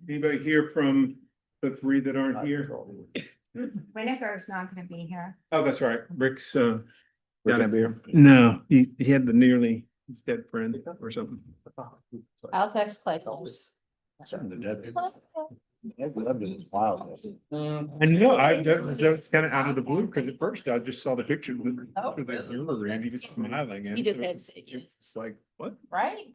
Anybody here from the three that aren't here? Winnegar's not gonna be here. Oh, that's right. Rick's, We're gonna be here. no, he had the nearly, his dead friend or something. I'll text Clay. Something to dead people. That business wild. And that was kind of out of the blue, because at first I just saw the picture of the, Oh, of the river and he just smiling. And He just it had was- stitches. It's like, what? Right?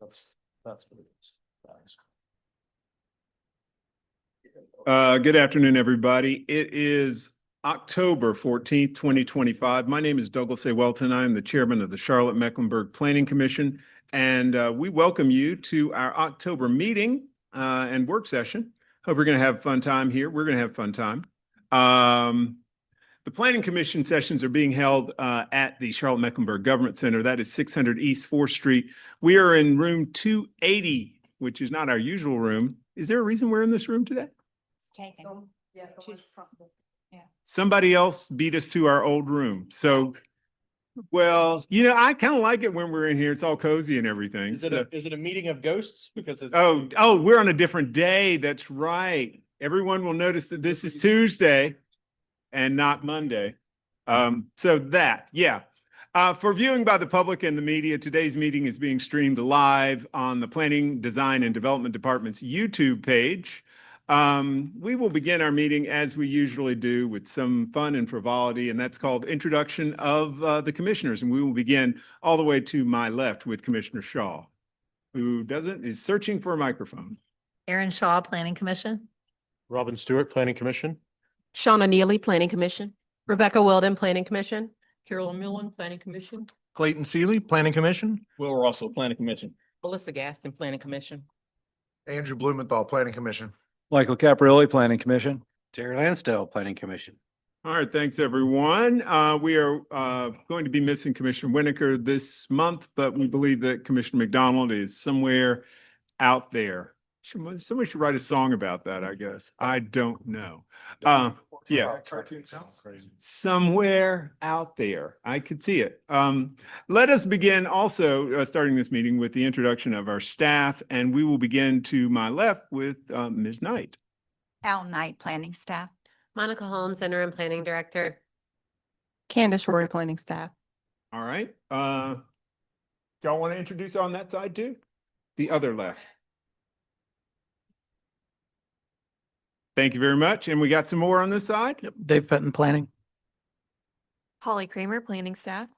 That's what it is. Thanks. Good afternoon, everybody. It is October 14th, 2025. My name is Douglas A. Welton. I am the chairman of the Charlotte-Mecklenburg Planning Commission, and we welcome you to our October meeting and work session. Hope we're going to have a fun time here. We're going to have a fun time. The Planning Commission sessions are being held at the Charlotte-Mecklenburg Government Center. That is 600 East 4th Street. We are in room 280, which is not our usual room. Is there a reason we're in this room today? It's taken. Somebody else beat us to our old room. So, well, I kind of like it when we're in here. It's all cozy and everything. Is it a meeting of ghosts? Because it's. Oh, we're on a different day. That's right. Everyone will notice that this is Tuesday and not Monday. For viewing by the public and the media, today's meeting is being streamed live on the Planning, Design, and Development Department's YouTube page. We will begin our meeting as we usually do with some fun and frivolity, and that's called Introduction of the Commissioners. And we will begin all the way to my left with Commissioner Shaw, who is searching for a microphone. Erin Shaw, Planning Commission. Robin Stewart, Planning Commission. Shauna Neely, Planning Commission. Rebecca Weldon, Planning Commission. Carolyn Millen, Planning Commission. Clayton Seeley, Planning Commission. Will Russell, Planning Commission. Melissa Gaston, Planning Commission. Andrew Blumenthal, Planning Commission. Michael Caprioli, Planning Commission. Terry Lansdale, Planning Commission. All right, thanks, everyone. We are going to be missing Commissioner Winokur this month, but we believe that Commissioner McDonald is somewhere out there. Somebody should write a song about that, I guess. I don't know. Yeah. Somewhere out there. I could see it. Let us begin also starting this meeting with the introduction of our staff, and we will begin to my left with Ms. Knight. Al Knight, planning staff. Monica Holmes, Interim Planning Director. Candace Roy, Planning Staff. All right. Y'all want to introduce on that side too? The other left. Thank you very much. And we got some more on this side. Yep. Dave Fenton, Planning. Holly Kramer, Planning Staff.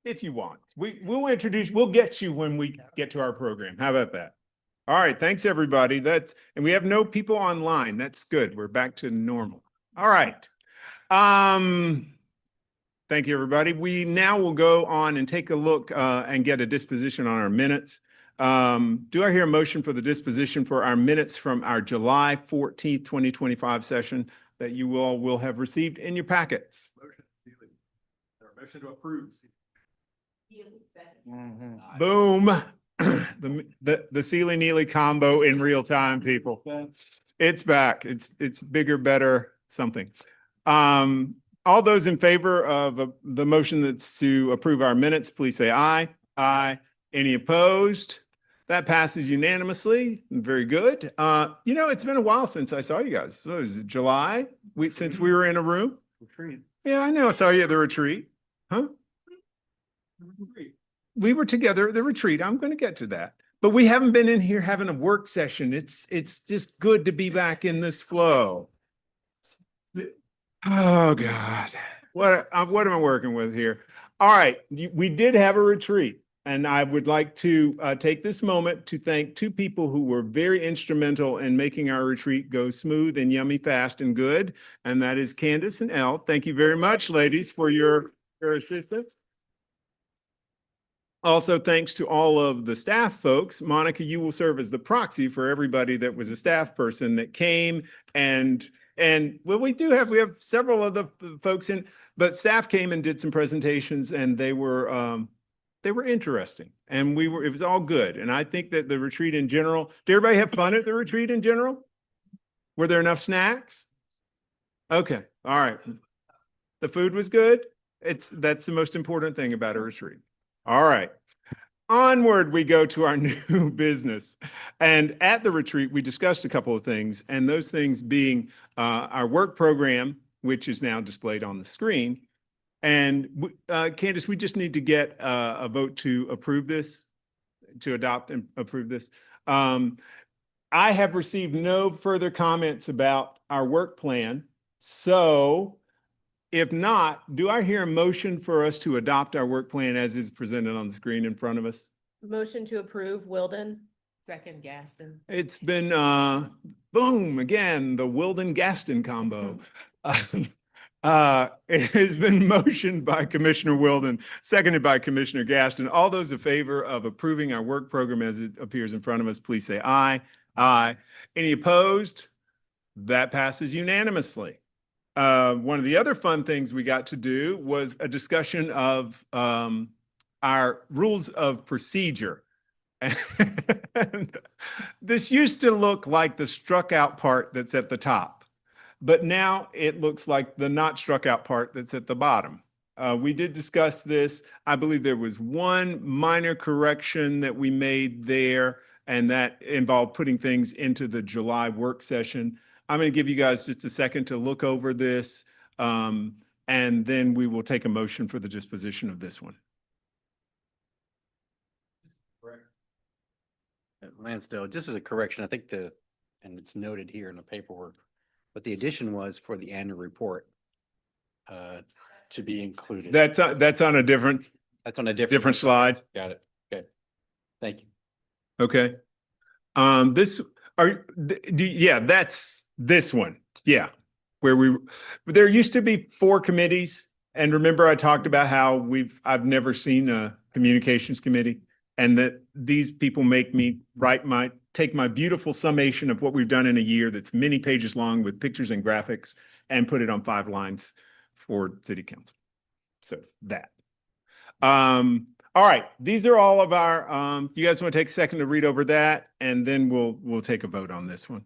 If you want, we'll get you when we get to our program. How about that? All right. Thanks, everybody. And we have no people online. That's good. We're back to normal. All right. Thank you, everybody. We now will go on and take a look and get a disposition on our minutes. Do I hear a motion for the disposition for our minutes from our July 14th, 2025 session that you all will have received in your packets? Motion to approve. Boom. The Seeley Neely combo in real time, people. It's back. It's bigger, better, something. All those in favor of the motion that's to approve our minutes, please say aye. Aye. Any opposed? That passes unanimously. Very good. It's been a while since I saw you guys. So is it July? Since we were in a room? Retreat. Yeah, I know. I saw you at the retreat. Huh? We were together at the retreat. I'm going to get to that. But we haven't been in here having a work session. It's just good to be back in this flow. Oh, God. What am I working with here? All right. We did have a retreat. And I would like to take this moment to thank two people who were very instrumental in making our retreat go smooth and yummy, fast, and good. And that is Candace and Elle. Thank you very much, ladies, for your assistance. Also, thanks to all of the staff folks. Monica, you will serve as the proxy for everybody that was a staff person that came. And well, we have several of the folks in, but staff came and did some presentations, and they were interesting, and it was all good. And I think that the retreat in general, did everybody have fun at the retreat in general? Were there enough snacks? Okay. All right. The food was good. That's the most important thing about a retreat. All right. Onward we go to our new business. And at the retreat, we discussed a couple of things, and those things being our work program, which is now displayed on the screen. And Candace, we just need to get a vote to approve this, to adopt and approve this. I have received no further comments about our work plan. So If not, do I hear a motion for us to adopt our work plan as is presented on the screen in front of us? Motion to approve, Wilden. Second, Gaston. It's been, boom, again, the Wilden Gaston combo. It has been motioned by Commissioner Wilden, seconded by Commissioner Gaston. All those in favor of approving our work program as it appears in front of us, please say aye. Aye. Any opposed? That passes unanimously. One of the other fun things we got to do was a discussion of our rules of procedure. And this used to look like the struck out part that's at the top, but now it looks like the not struck out part that's at the bottom. We did discuss this. I believe there was one minor correction that we made there, and that involved putting things into the July work session. I'm going to give you guys just a second to look over this, and then we will take a motion for the disposition of this one. Lansdale, just as a correction, I think and it's noted here in the paperwork, but the addition was for the annual report to be included. That's on a different That's on a different slide. Got it. Okay. Thank you. Okay. That's this one. Yeah. There used to be 4 committees. And remember, I talked about how I've never seen a communications committee, and that these people make me take my beautiful summation of what we've done in a year that's many pages long with pictures and graphics and put it on 5 lines for city council. So that. All right. These are all of our, you guys want to take a second to read over that, and then we'll take a vote on this one.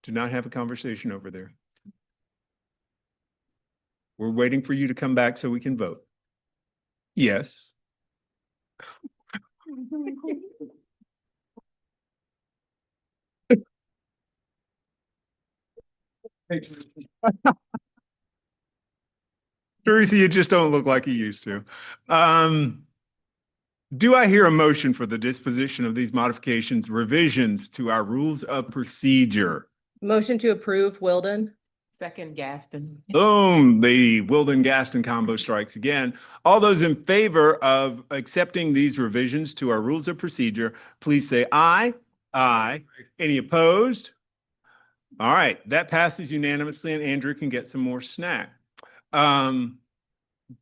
Do not have a conversation over there. We're waiting for you to come back so we can vote. Yes. Teresa, you just don't look like you used to. Do I hear a motion for the disposition of these modifications, revisions to our rules of procedure? Motion to approve, Wilden. Second, Gaston. Boom, the Wilden Gaston combo strikes again. All those in favor of accepting these revisions to our rules of procedure, please say aye. Aye. Any opposed? All right, that passes unanimously, and Andrew can get some more snack.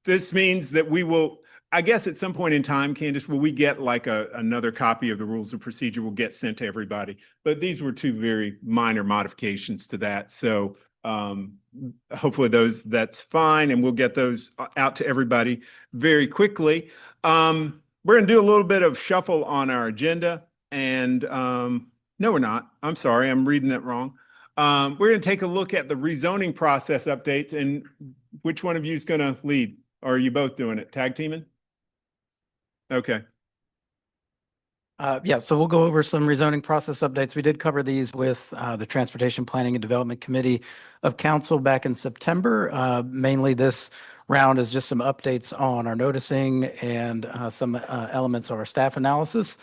This means that we will, I guess at some point in time, Candace, will we get like another copy of the rules of procedure will get sent to everybody? But these were 2 very minor modifications to that. So hopefully that's fine, and we'll get those out to everybody very quickly. We're going to do a little bit of shuffle on our agenda, and no, we're not. I'm sorry, I'm reading that wrong. We're going to take a look at the rezoning process updates, and which one of you is going to lead? Or are you both doing it? Tag teaming? Okay. Yeah, so we'll go over some rezoning process updates. We did cover these with the Transportation Planning and Development Committee of Council back in September. Mainly this round is just some updates on our noticing and some elements of our staff analysis.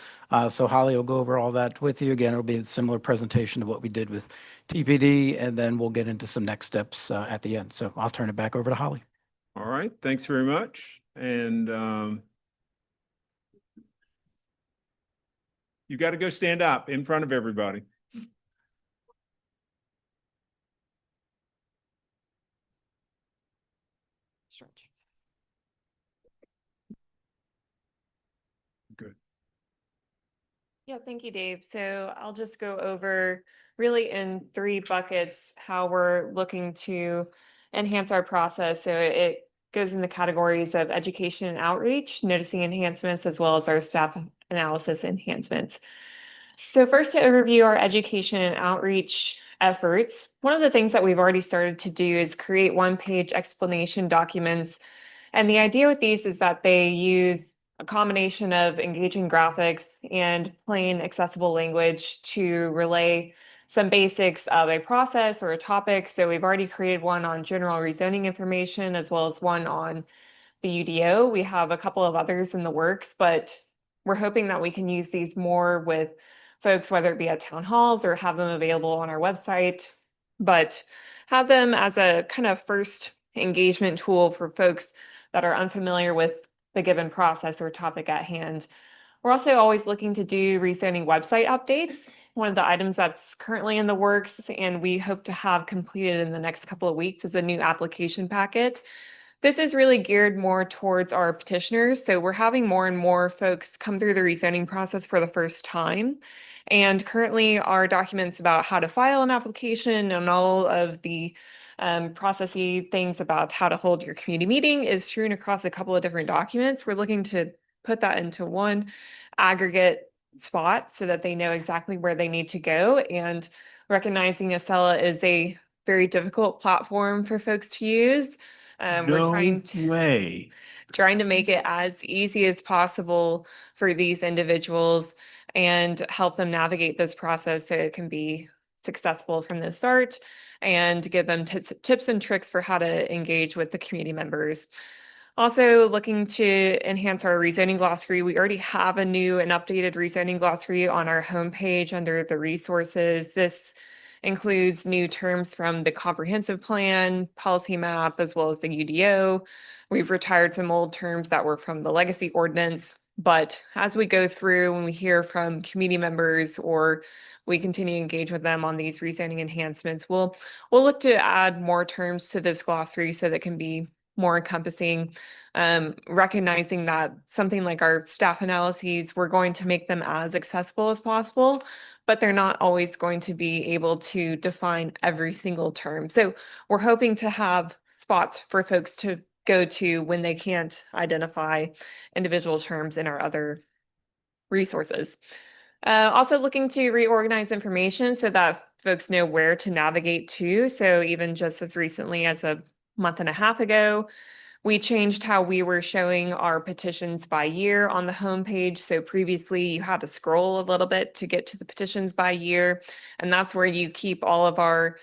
So Holly will go over all that with you. Again, it'll be a similar presentation to what we did with TPD, and then we'll get into some next steps at the end. So I'll turn it back over to Holly. All right. Thanks very much. And you got to go stand up in front of everybody. Good. Yeah, thank you, Dave. So I'll just go over really in 3 buckets how we're looking to enhance our process. So it goes in the categories of education and outreach, noticing enhancements, as well as our staff analysis enhancements. So first, to overview our education and outreach efforts, one of the things that we've already started to do is create 1-page explanation documents. And the idea with these is that they use a combination of engaging graphics and plain accessible language to relay some basics of a process or a topic. So we've already created one on general rezoning information, as well as one on the UDO. We have a couple of others in the works, but we're hoping that we can use these more with folks, whether it be at town halls or have them available on our website, but have them as a kind of first engagement tool for folks that are unfamiliar with the given process or topic at hand. We're also always looking to do rezoning website updates. One of the items that's currently in the works and we hope to have completed in the next couple of weeks is a new application packet. This is really geared more towards our petitioners. So we're having more and more folks come through the rezoning process for the first time. And currently our documents about how to file an application and all of the processy things about how to hold your community meeting is strewn across a couple of different documents. We're looking to put that into one aggregate spot so that they know exactly where they need to go, and recognizing Acela is a very difficult platform for folks to use. We're trying to make it as easy as possible for these individuals and help them navigate this process so it can be successful from the start, and give them tips and tricks for how to engage with the community members. Also looking to enhance our rezoning glossary. We already have a new and updated rezoning glossary on our homepage under the resources. This includes new terms from the comprehensive plan, policy map, as well as the UDO. We've retired some old terms that were from the legacy ordinance, but as we go through, when we hear from community members or we continue to engage with them on these rezoning enhancements, we'll look to add more terms to this glossary so that can be more encompassing, recognizing that something like our staff analyses, we're going to make them as accessible as possible, but they're not always going to be able to define every single term. So we're hoping to have spots for folks to go to when they can't identify individual terms in our other resources. Also looking to reorganize information so that folks know where to navigate to. So even just as recently as a month and a half ago, we changed how we were showing our petitions by year on the homepage. So previously you had to scroll a little bit to get to the petitions by year. And that's where we keep all of our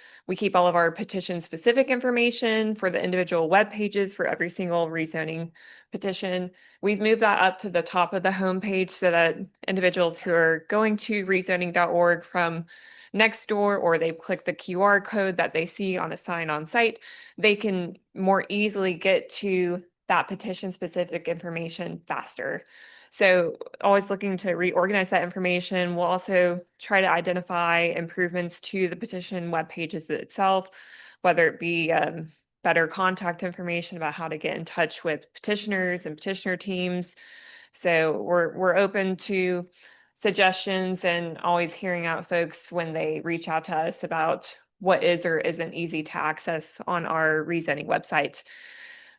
petition specific information for the individual web pages for every single rezoning petition. We've moved that up to the top of the homepage so that individuals who are going to rezoning.org from Nextdoor, or they click the QR code that they see on a sign on site, they can more easily get to that petition specific information faster. So always looking to reorganize that information. We'll also try to identify improvements to the petition web pages itself, whether it be better contact information about how to get in touch with petitioners and petitioner teams. So we're open to suggestions and always hearing out folks when they reach out to us about what is or isn't easy to access on our rezoning website.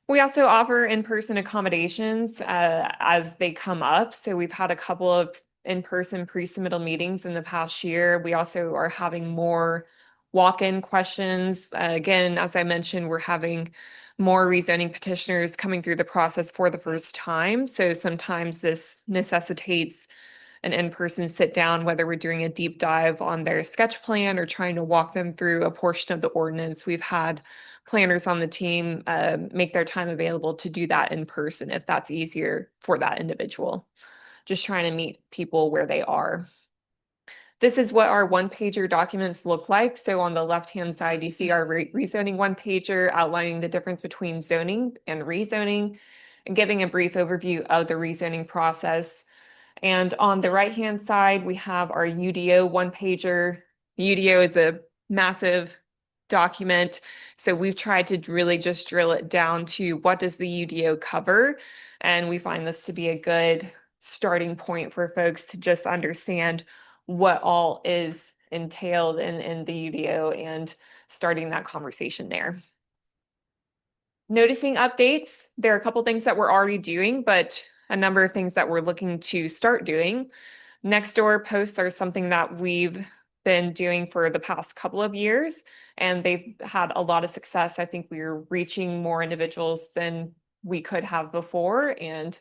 We also offer in-person accommodations as they come up. So we've had a couple of in-person pre-submittal meetings in the past year. We also are having more walk-in questions. Again, as I mentioned, we're having more rezoning petitioners coming through the process for the first time. So sometimes this necessitates an in-person sit down, whether we're doing a deep dive on their sketch plan or trying to walk them through a portion of the ordinance. We've had planners on the team make their time available to do that in person if that's easier for that individual. Just trying to meet people where they are. This is what our one-pager documents look like. So on the left-hand side, you see our rezoning one-pager outlining the difference between zoning and rezoning and giving a brief overview of the rezoning process. And on the right-hand side, we have our UDO one-pager. The UDO is a massive document. So we've tried to really just drill it down to what does the UDO cover? And we find this to be a good starting point for folks to just understand what all is entailed in the UDO and starting that conversation there. Noticing updates, there are a couple things that we're already doing, but a number of things that we're looking to start doing. Nextdoor posts are something that we've been doing for the past couple of years, and they've had a lot of success. I think we're reaching more individuals than we could have before, and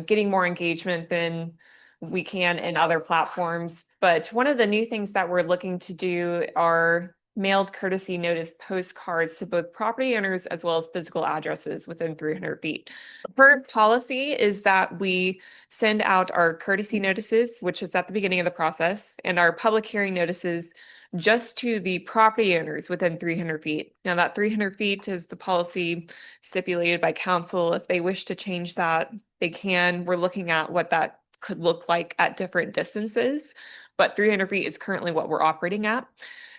getting more engagement than we can in other platforms. But one of the new things that we're looking to do are mailed courtesy notice postcards to both property owners as well as physical addresses within 300 feet. Current policy is that we send out our courtesy notices, which is at the beginning of the process, and our public hearing notices just to the property owners within 300 feet. Now that 300 feet is the policy stipulated by council. If they wish to change that, they can. We're looking at what that could look like at different distances, but 300 feet is currently what we're operating at.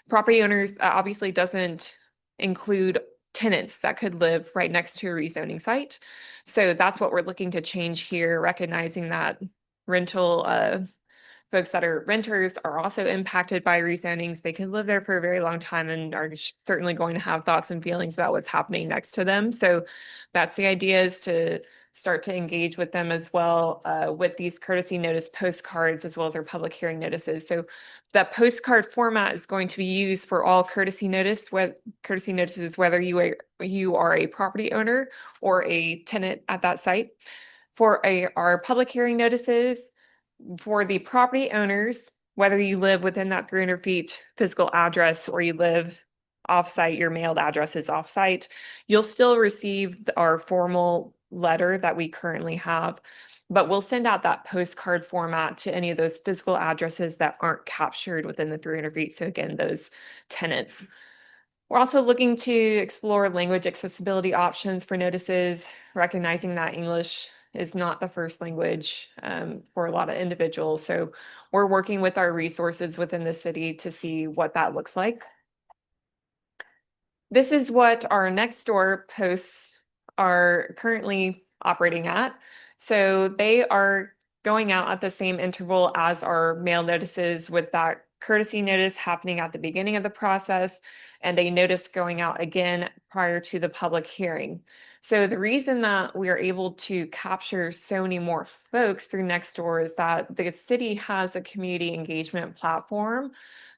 Property owners obviously doesn't include tenants that could live right next to a rezoning site. So that's what we're looking to change here, recognizing that rental folks that are renters are also impacted by rezonings. They can live there for a very long time and are certainly going to have thoughts and feelings about what's happening next to them. So that's the idea, is to start to engage with them as well with these courtesy notice postcards as well as our public hearing notices. So that postcard format is going to be used for all courtesy notices, whether you are a property owner or a tenant at that site. For our public hearing notices, for the property owners, whether you live within that 300 feet physical address or you live offsite, your mailed address is offsite, you'll still receive our formal letter that we currently have, but we'll send out that postcard format to any of those physical addresses that aren't captured within the 300 feet. So again, those tenants. We're also looking to explore language accessibility options for notices, recognizing that English is not the first language for a lot of individuals. So we're working with our resources within the city to see what that looks like. This is what our next door posts are currently operating at. So they are going out at the same interval as our mail notices, with that courtesy notice happening at the beginning of the process and a notice going out again prior to the public hearing. So the reason that we are able to capture so many more folks through Nextdoor is that the city has a community engagement platform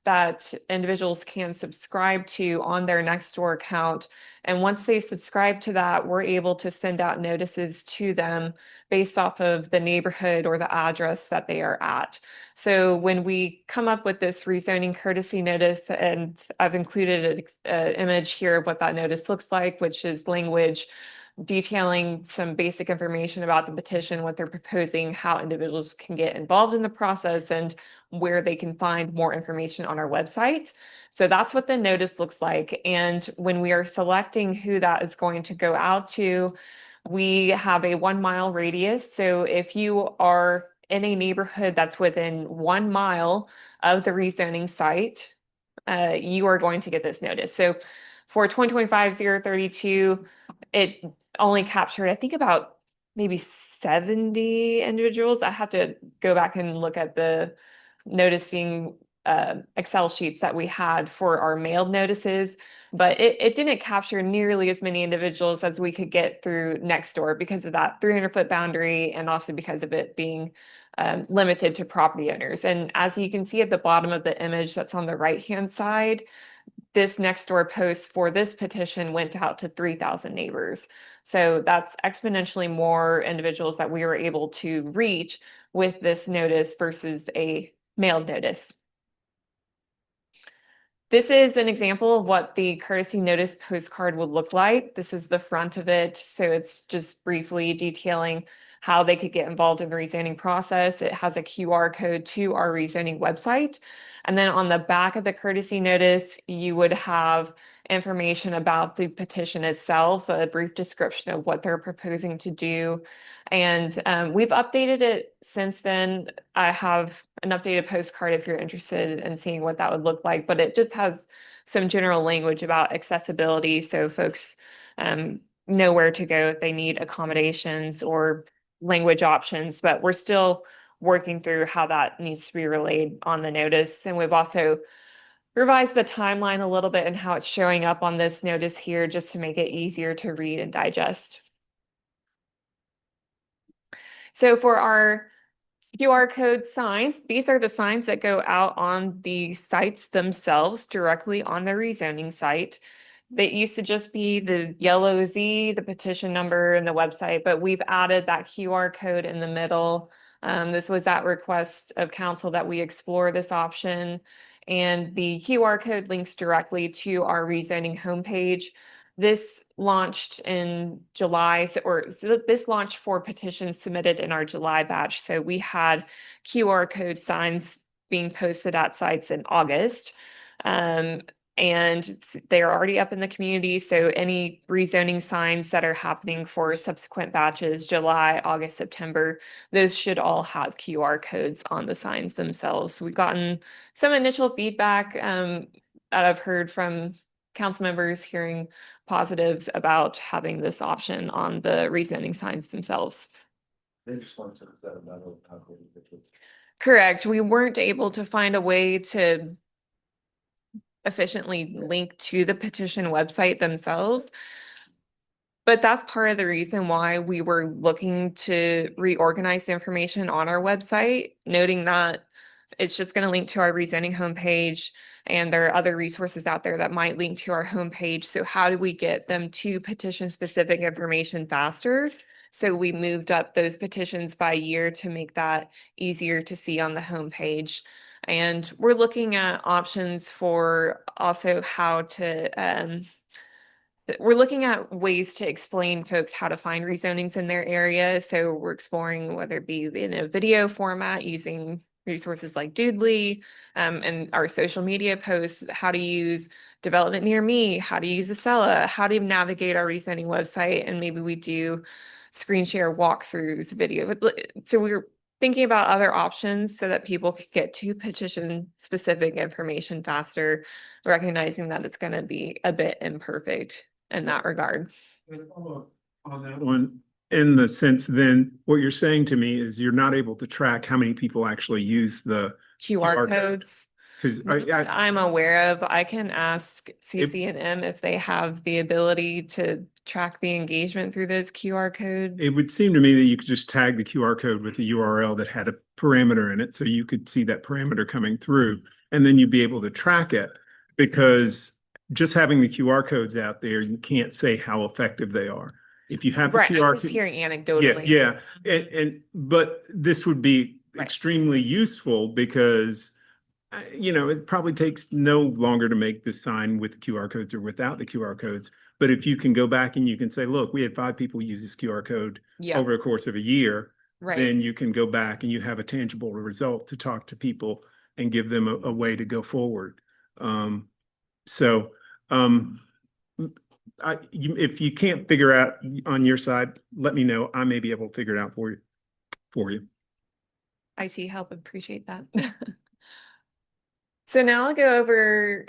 that individuals can subscribe to on their Nextdoor account. And once they subscribe to that, we're able to send out notices to them based off of the neighborhood or the address that they are at. So when we come up with this rezoning courtesy notice, and I've included an image here of what that notice looks like, which is language detailing some basic information about the petition, what they're proposing, how individuals can get involved in the process, and where they can find more information on our website. So that's what the notice looks like. And when we are selecting who that is going to go out to, we have a 1 mile radius. So if you are in a neighborhood that's within 1 mile of the rezoning site, you are going to get this notice. So for 2025-032, it only captured, I think, about maybe 70 individuals. I have to go back and look at the noticing Excel sheets that we had for our mailed notices, but it didn't capture nearly as many individuals as we could get through Nextdoor because of that 300-foot boundary, and also because of it being limited to property owners. And as you can see at the bottom of the image that's on the right-hand side, this Nextdoor post for this petition went out to 3,000 neighbors. So that's exponentially more individuals that we were able to reach with this notice versus a mailed notice. This is an example of what the courtesy notice postcard would look like. This is the front of it. So it's just briefly detailing how they could get involved in the rezoning process. It has a QR code to our rezoning website. And then on the back of the courtesy notice, you would have information about the petition itself, a brief description of what they're proposing to do. And we've updated it since then. I have an updated postcard if you're interested in seeing what that would look like, but it just has some general language about accessibility, so folks know where to go if they need accommodations or language options. But we're still working through how that needs to be relayed on the notice. And we've also revised the timeline a little bit and how it's showing up on this notice here, just to make it easier to read and digest. So for our QR code signs, these are the signs that go out on the sites themselves directly on the rezoning site. They used to just be the yellow Z, the petition number, and the website, but we've added that QR code in the middle. This was at request of council that we explore this option. and the QR code links directly to our rezoning homepage. This launched in July, so this launched for petitions submitted in our July batch. So we had QR code signs being posted at sites in August. And they're already up in the community. So any rezoning signs that are happening for subsequent batches, July, August, September, those should all have QR codes on the signs themselves. We've gotten some initial feedback that I've heard from council members hearing positives about having this option on the rezoning signs themselves. They just want to set that about it. Correct. We weren't able to find a way to efficiently link to the petition website themselves. But that's part of the reason why we were looking to reorganize the information on our website, noting that it's just going to link to our rezoning homepage, and there are other resources out there that might link to our homepage. So how do we get them to petition specific information faster? So we moved up those petitions by year to make that easier to see on the homepage. And we're looking at options for also how to, we're looking at ways to explain folks how to find rezonings in their area. So we're exploring whether it be in a video format using resources like Doodly, and our social media posts, how to use Development Near Me, how to use Acela, how to navigate our rezoning website, and maybe we do screen share walkthroughs, video. So we're thinking about other options so that people could get to petition specific information faster, recognizing that it's going to be a bit imperfect in that regard. On that one, in the sense then, what you're saying to me is you're not able to track how many people actually use the QR QR code. codes. Because I'm aware of. I can ask CCNM if they have the ability to track the engagement through those QR codes. it would seem to me that you could just tag the QR code with the URL that had a parameter in it, so you could see that parameter coming through, and then you'd be able to track it. Because just having the QR codes out there, you can't say how effective they are. If you have the Right, I'm QR just code. hearing Yeah, anecdotally. yeah, but this would be Right. extremely useful because it probably takes no longer to make the sign with QR codes or without the QR codes. But if you can go back and you can say, look, we had 5 people use this QR code Yeah, over the course of a year, right. then you can go back and you have a tangible result to talk to people and give them a way to go forward. If you can't figure out on your side, let me know. I may be able to figure it out for you. IT help, appreciate that. So now I'll go over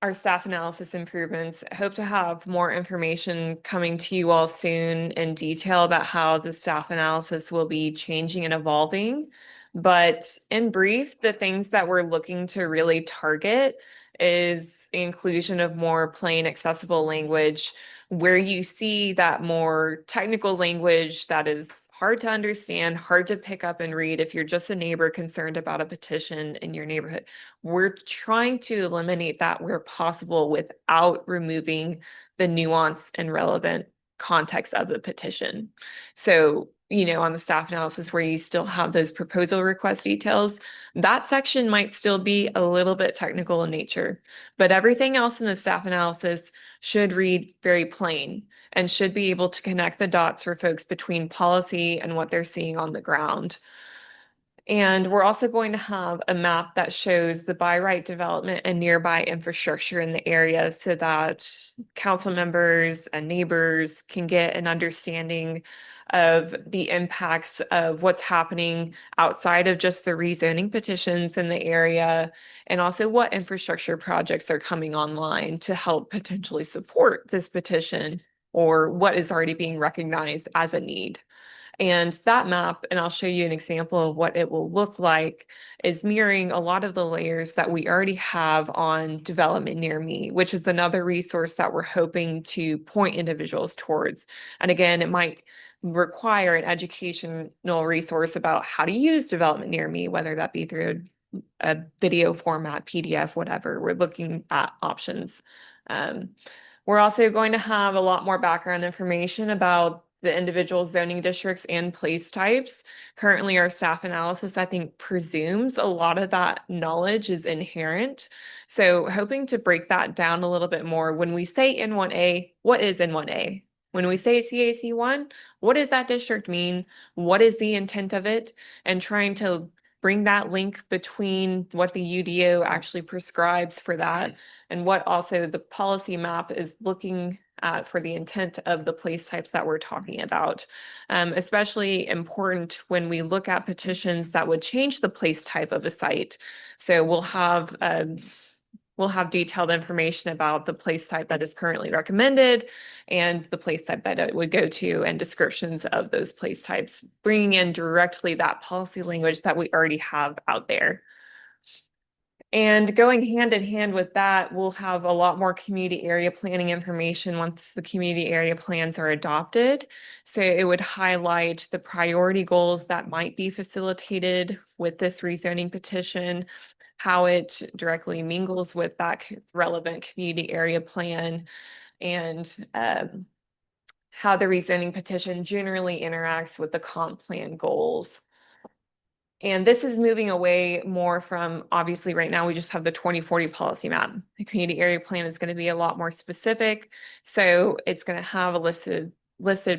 our staff analysis improvements. I hope to have more information coming to you all soon in detail about how the staff analysis will be changing and evolving. But in brief, the things that we're looking to really target is the inclusion of more plain accessible language, where you see that more technical language that is hard to understand, hard to pick up and read if you're just a neighbor concerned about a petition in your neighborhood. We're trying to eliminate that where possible without removing the nuance and relevant context of the petition. So, on the staff analysis where you still have those proposal request details, that section might still be a little bit technical in nature, but everything else in the staff analysis should read very plain and should be able to connect the dots for folks between policy and what they're seeing on the ground. And we're also going to have a map that shows the by right development and nearby infrastructure in the area so that council members and neighbors can get an understanding of the impacts of what's happening outside of just the rezoning petitions in the area, and also what infrastructure projects are coming online to help potentially support this petition or what is already being recognized as a need. And that map, and I'll show you an example of what it will look like, is mirroring a lot of the layers that we already have on Development Near Me, which is another resource that we're hoping to point individuals towards. And again, it might require an educational resource about how to use Development Near Me, whether that be through a video format, PDF, whatever. We're looking at options. We're also going to have a lot more background information about the individual zoning districts and place types. Currently, our staff analysis, I think, presumes a lot of that knowledge is inherent. So hoping to break that down a little bit more. When we say N1A, what is N1A? When we say CAC1, what does that district mean? What is the intent of it? And trying to bring that link between what the UDO actually prescribes for that and what also the policy map is looking at for the intent of the place types that we're talking about. Especially important when we look at petitions that would change the place type of a site. So we'll have detailed information about the place type that is currently recommended and the place type that it would go to and descriptions of those place types, bringing in directly that policy language that we already have out there. And going hand in hand with that, we'll have a lot more community area planning information once the community area plans are adopted. So it would highlight the priority goals that might be facilitated with this rezoning petition, how it directly mingles with that relevant community area plan, and how the rezoning petition generally interacts with the comp plan goals. And this is moving away more from, obviously right now we just have the 2040 policy map. The community area plan is going to be a lot more specific. So it's going to have a listed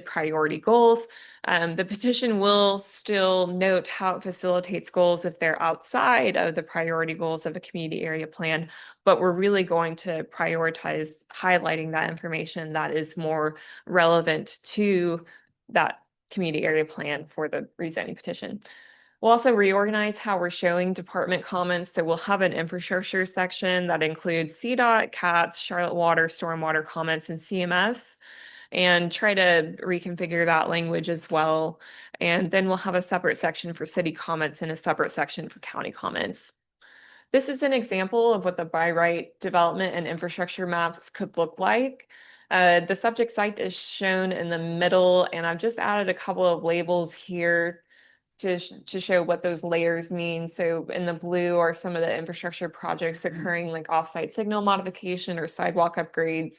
priority goals. The petition will still note how it facilitates goals if they're outside of the priority goals of a community area plan, but we're really going to prioritize highlighting that information that is more relevant to that community area plan for the rezoning petition. We'll also reorganize how we're showing department comments. So we'll have an infrastructure section that includes CDOT, CATS, Charlotte Water, Stormwater comments, and CMS, and try to reconfigure that language as well. And then we'll have a separate section for city comments and a separate section for county comments. This is an example of what the by right development and infrastructure maps could look like. The subject site is shown in the middle, and I've just added a couple of labels here to show what those layers mean. So in the blue are some of the infrastructure projects occurring, like offsite signal modification or sidewalk upgrades.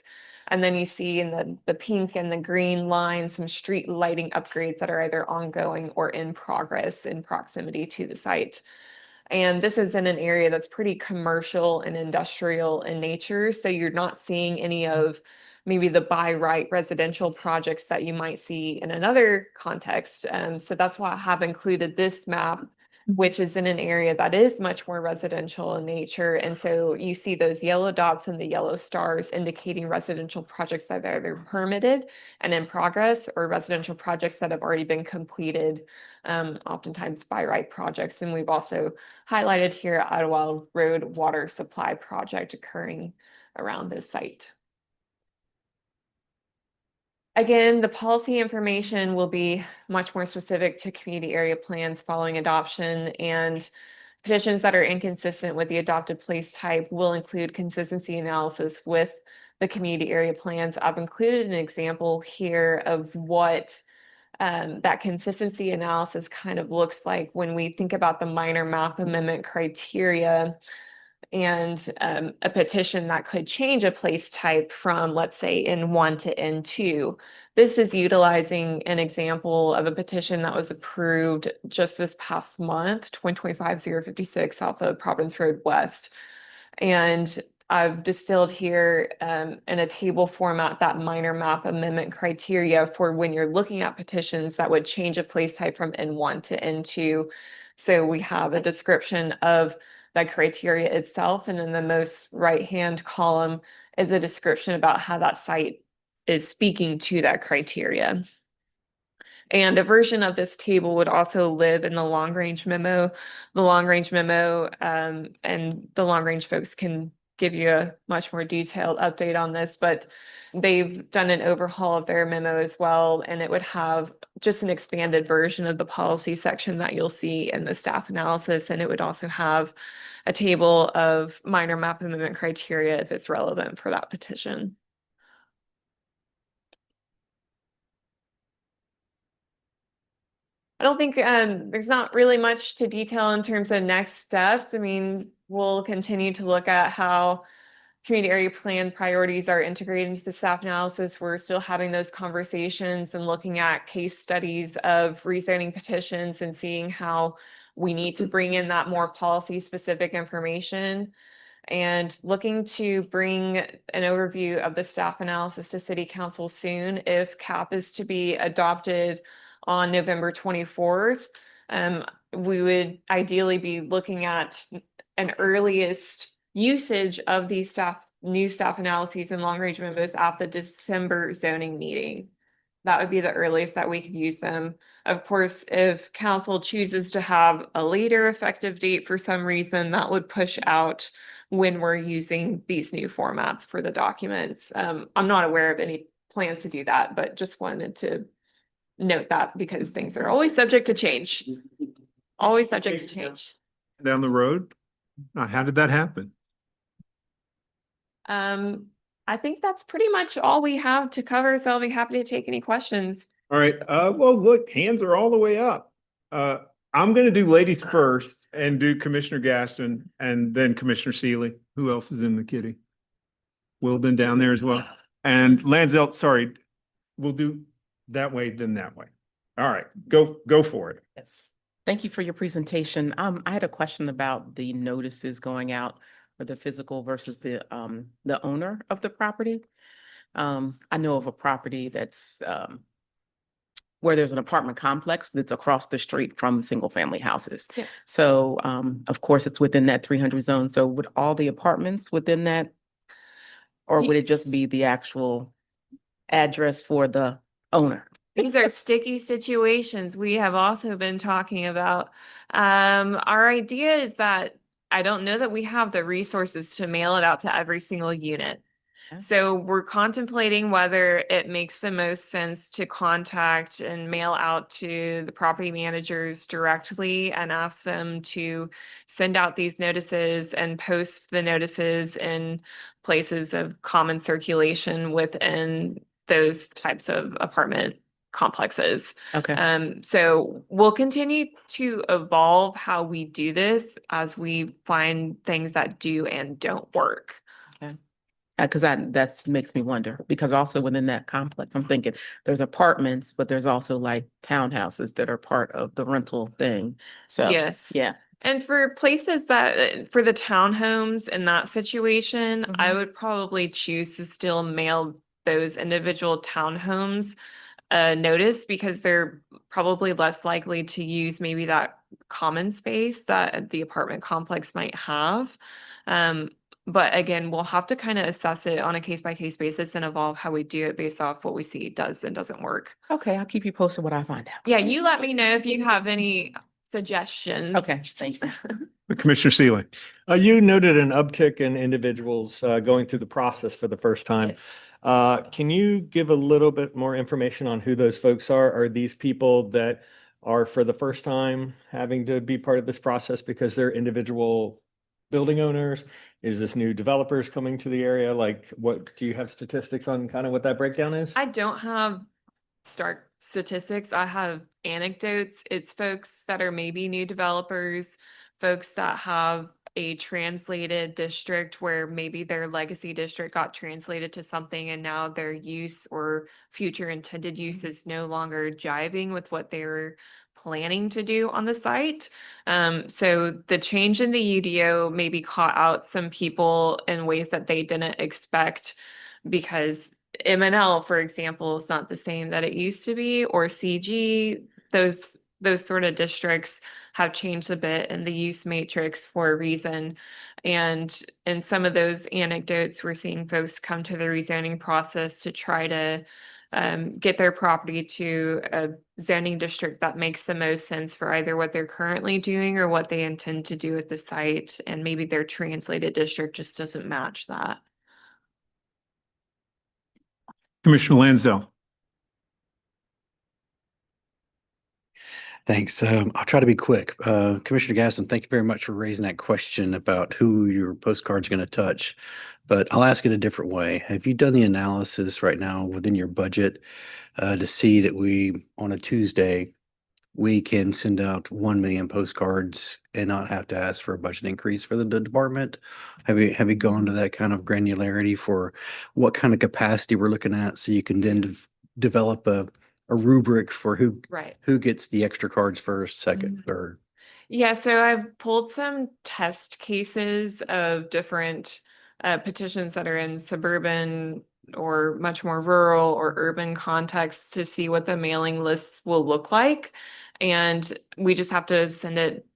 And then you see in the pink and the green line, some street lighting upgrades that are either ongoing or in progress in proximity to the site. And this is in an area that's pretty commercial and industrial in nature. So you're not seeing any of maybe the by right residential projects that you might see in another context. So that's why I have included this map, which is in an area that is much more residential in nature. And so you see those yellow dots and the yellow stars indicating residential projects that are either permitted and in progress, or residential projects that have already been completed, oftentimes by right projects. And we've also highlighted here Idlewild Road water supply project occurring around this site. Again, the policy information will be much more specific to community area plans following adoption, and petitions that are inconsistent with the adopted place type will include consistency analysis with the community area plans. I've included an example here of what that consistency analysis kind of looks like when we think about the minor map amendment criteria and a petition that could change a place type from, let's say, N1 to N2. This is utilizing an example of a petition that was approved just this past month, 2025-056 off of Providence Road West. And I've distilled here in a table format that minor map amendment criteria for when you're looking at petitions that would change a place type from N1 to N2. So we have a description of that criteria itself, and then the most right-hand column is a description about how that site is speaking to that criteria. And a version of this table would also live in the long-range memo. The long-range memo and the long-range folks can give you a much more detailed update on this, but they've done an overhaul of their memo as well, and it would have just an expanded version of the policy section that you'll see in the staff analysis, and it would also have a table of minor map amendment criteria if it's relevant for that petition. I don't think there's not really much to detail in terms of next steps. I mean, we'll continue to look at how community area plan priorities are integrated into the staff analysis, we're still having those conversations and looking at case studies of rezoning petitions and seeing how we need to bring in that more policy specific information. And looking to bring an overview of the staff analysis to city council soon if CAP is to be adopted on November 24th. We would ideally be looking at an earliest usage of these new staff analyses and long range memos at the December zoning meeting. That would be the earliest that we could use them. Of course, if council chooses to have a later effective date for some reason, that would push out when we're using these new formats for the documents. I'm not aware of any plans to do that, but just wanted to note that because things are always subject to change. Always subject to change. Down the road? How did that happen? I think that's pretty much all we have to cover, so I'll be happy to take any questions. All right, well, look, hands are all the way up. I'm gonna do ladies first and do Commissioner Gaston and then Commissioner Seeley. Who else is in the kitty? Wilden down there as well. And Lanzell, sorry, we'll do that way, then that way. All right, go for it. Yes. Thank you for your presentation. I had a question about the notices going out for the physical versus the owner of the property. I know of a property that's where there's an apartment complex that's across the street from single family houses. Yeah. So of course it's within that 300 zone. So would all the apartments within that, or would it just be the actual address for the owner? These are sticky situations we have also been talking about. Our idea is that I don't know that we have the resources to mail it out to every single unit. Okay. So we're contemplating whether it makes the most sense to contact and mail out to the property managers directly and ask them to send out these notices and post the notices in places of common circulation within those types of apartment complexes. Okay. So we'll continue to evolve how we do this as we find things that do and don't work. Because that makes me wonder, because also within that complex, I'm thinking there's apartments, but there's also like townhouses that are part of the rental thing. So, Yes. yeah. And for places that, for the townhomes in that situation, I Mhm. would probably choose to still mail those individual townhomes a notice because they're probably less likely to use maybe that common space that the apartment complex might have. But again, we'll have to kind of assess it on a case by case basis and evolve how we do it based off what we see does and doesn't work. Okay, I'll keep you posted what I find out. Yeah, you let me know if you have any suggestions. Okay, thank you. Commissioner Seeley. You noted an uptick in individuals going through the process for the first time. Yes. Can you give a little bit more information on who those folks are? Are these people that are for the first time having to be part of this process because they're individual building owners? Is this new developers coming to the area? Like, what do you have statistics on kind of what that breakdown is? I don't have stark statistics. I have anecdotes. It's folks that are maybe new developers, folks that have a translated district where maybe their legacy district got translated to something and now their use or future intended use is no longer jiving with what they were planning to do on the site. So the change in the UDO maybe caught out some people in ways that they didn't expect because M&L, for example, is not the same that it used to be, or CG. Those sort of districts have changed a bit in the use matrix for a reason. And in some of those anecdotes, we're seeing folks come to the rezoning process to try to get their property to a zoning district that makes the most sense for either what they're currently doing or what they intend to do at the site. And maybe their translated district just doesn't match that. Commissioner Lansdell. Thanks. I'll try to be quick. Commissioner Gaston, thank you very much for raising that question about who your postcard's going to touch. But I'll ask it a different way. Have you done the analysis right now within your budget to see that we, on a Tuesday, we can send out 1 million postcards and not have to ask for a budget increase for the department? Have you gone to that kind of granularity for what kind of capacity we're looking at, so you can then develop a rubric for Right. who gets the extra cards first, second, third? Yeah, so I've pulled some test cases of different petitions that are in suburban or much more rural or urban contexts to see what the mailing lists will look like. And we just have to send it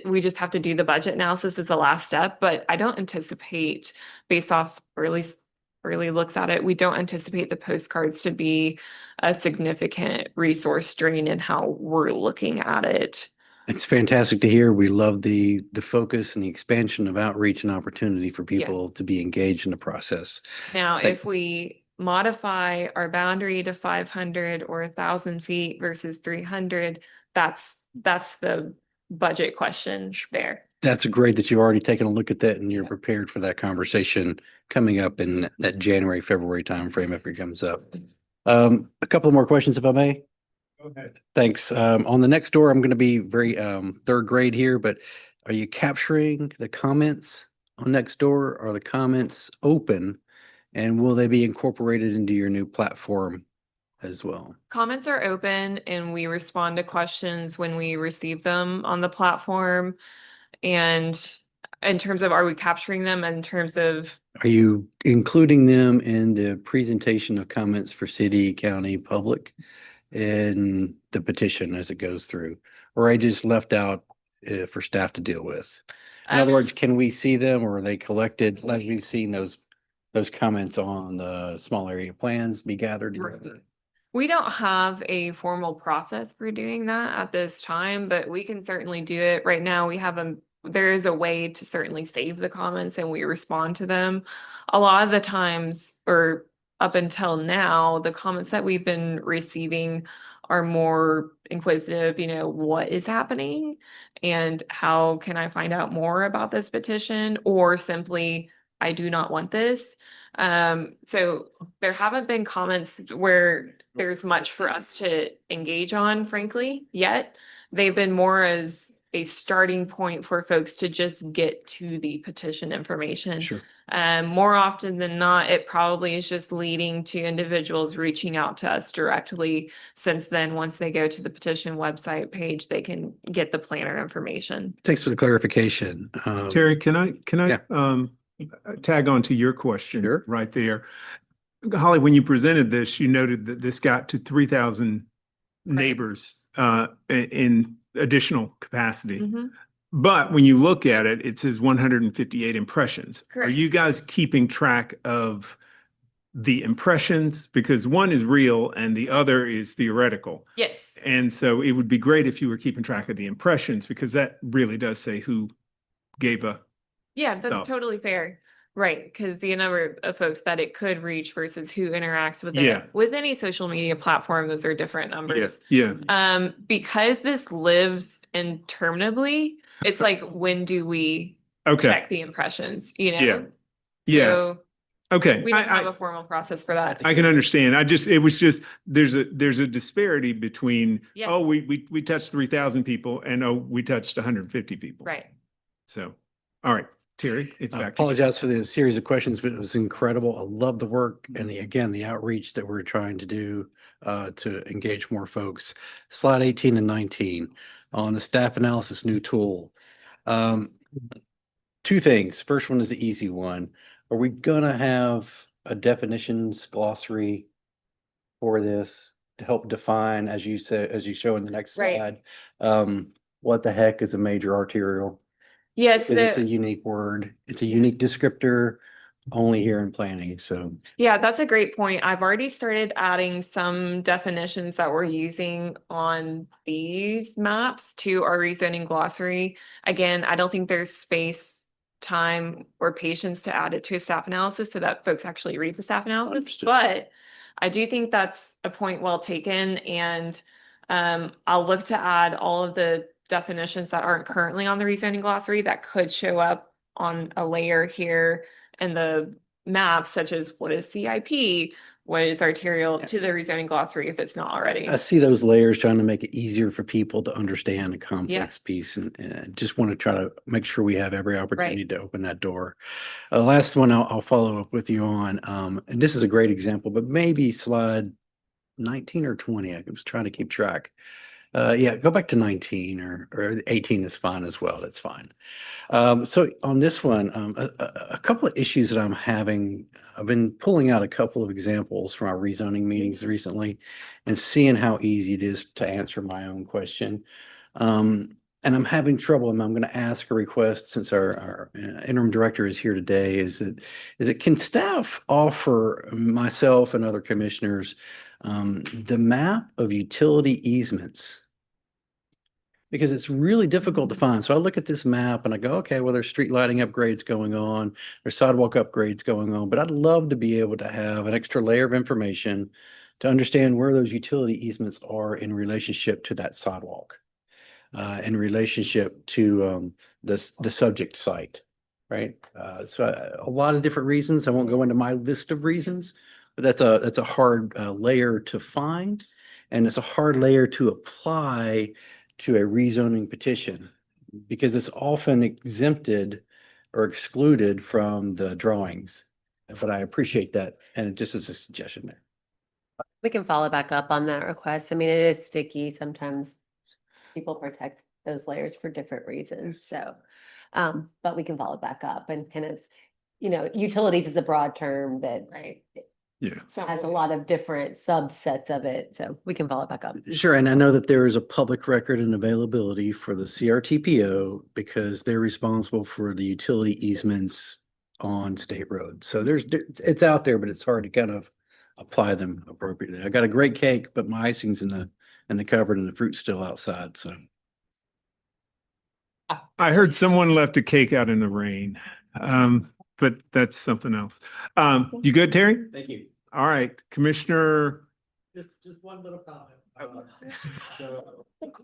we just have to do the budget analysis as the last step. But I don't anticipate, based off early looks at it, we don't anticipate the postcards to be a significant resource drain in how we're looking at it. It's fantastic to hear. We love the focus and the expansion of outreach and opportunity for people to be engaged in the process. Now, Thank- if we modify our boundary to 500 or 1,000 feet versus 300, that's the budget question there. That's great that you've already taken a look at that and you're prepared for that conversation coming up in that January, February timeframe if it comes up. A couple more questions, if I may. Go ahead. Thanks. On the next door, I'm going to be very third grade here, but are you capturing the comments on next door? Are the comments open, and will they be incorporated into your new platform as well? Comments are open and we respond to questions when we receive them on the platform. And in terms of, are we capturing them in terms of? Are you including them in the presentation of comments for city, county, public in the petition as it goes through? Or I just left out for staff to deal with? In other words, can we see them, or are they collected? Like we've seen those comments on the small area plans be gathered together? We don't have a formal process for doing that at this time, but we can certainly do it. Right now, there is a way to certainly save the comments and we respond to them. A lot of the times, or up until now, the comments that we've been receiving are more inquisitive, what is happening and how can I find out more about this petition, or simply, I do not want this. So there haven't been comments where there's much for us to engage on, frankly, yet. They've been more as a starting point for folks to just get to the petition information. Sure. More often than not, it probably is just leading to individuals reaching out to us directly, since then, once they go to the petition website page, they can get the planner information. Thanks for the clarification. Terry, can I Yeah. tag on to your question Sure. right there? Holly, when you presented this, you noted that this got to 3,000 neighbors in additional capacity. Mhm. But when you look at it, it says 158 impressions. Are Correct. you guys keeping track of the impressions? Because one is real and the other is theoretical. Yes. And so it would be great if you were keeping track of the impressions, because that really does say who gave a Yeah, that's stuff. totally fair. Right, because the number of folks that it could reach versus who interacts with Yeah. it. With any social media platform, those are different numbers. Yeah. Because this lives interminably, it's like, when do we Okay. check the impressions, Yeah. Yeah. So Okay. we don't have a formal process for that. I can understand. It was just, there's a disparity between, Yes. oh, we touched 3,000 people and oh, we touched 150 people. Right. So, all right, Terry, it's I back to you. apologize for the series of questions, but it was incredible. I love the work and the outreach that we're trying to do to engage more folks. Slide 18 and 19 on the staff analysis new tool. Two things. First one is the easy one. Are we gonna have a definitions glossary for this to help define, as you said, as you show in the next Right. slide, what the heck is a major arterial? Yes, Because it's a unique word. It's a unique descriptor only here in planning. So yeah, that's a great point. I've already started adding some definitions that we're using on these maps to our rezoning glossary. Again, I don't think there's space, time, or patience to add it to a staff analysis so that folks actually read the staff analysis. Understood. But I do think that's a point well taken, and I'll look to add all of the definitions that aren't currently on the rezoning glossary that could show up on a layer here in the maps such as what is CIP, what is arterial to the rezoning glossary if it's not already. I see those layers trying to make it easier for people to understand a complex piece and just want to try to make sure we have every opportunity to open that door. Last one I'll follow up with you on, and this is a great example, but maybe slide 19 or 20. I was trying to keep track. Yeah, go back to 19 or 18 is fine as well. That's fine. So on this one, a couple of issues that I'm having, I've been pulling out a couple of examples from our rezoning meetings recently and seeing how easy it is to answer my own question. And I'm having trouble, and I'm going to ask a request since our interim director is here today, is it can staff offer myself and other commissioners the map of utility easements? Because it's really difficult to find. So I look at this map and I go, okay, well, there's street lighting upgrades going on, there's sidewalk upgrades going on, but I'd love to be able to have an extra layer of information to understand where those utility easements are in relationship to that sidewalk, in relationship to the subject site, right? So a lot of different reasons. I won't go into my list of reasons, but that's a hard layer to find, and it's a hard layer to apply to a rezoning petition because it's often exempted or excluded from the drawings. But I appreciate that, and just as a suggestion there. We can follow back up on that request. I mean, it is sticky. Sometimes people protect those layers for different reasons. So, but we can follow back up and kind of, utilities is a broad term that Yeah. So has a lot of different subsets of it. So we can follow back up. Sure, and I know that there is a public record and availability for the CRTPO because they're responsible for the utility easements on state roads. So it's out there, but it's hard to kind of apply them appropriately. I got a great cake, but my icing's in the cupboard and the fruit's still outside. So I heard someone left a cake out in the rain, but that's something else. You good, Terry? Thank you. All right, Commissioner. Just one little comment.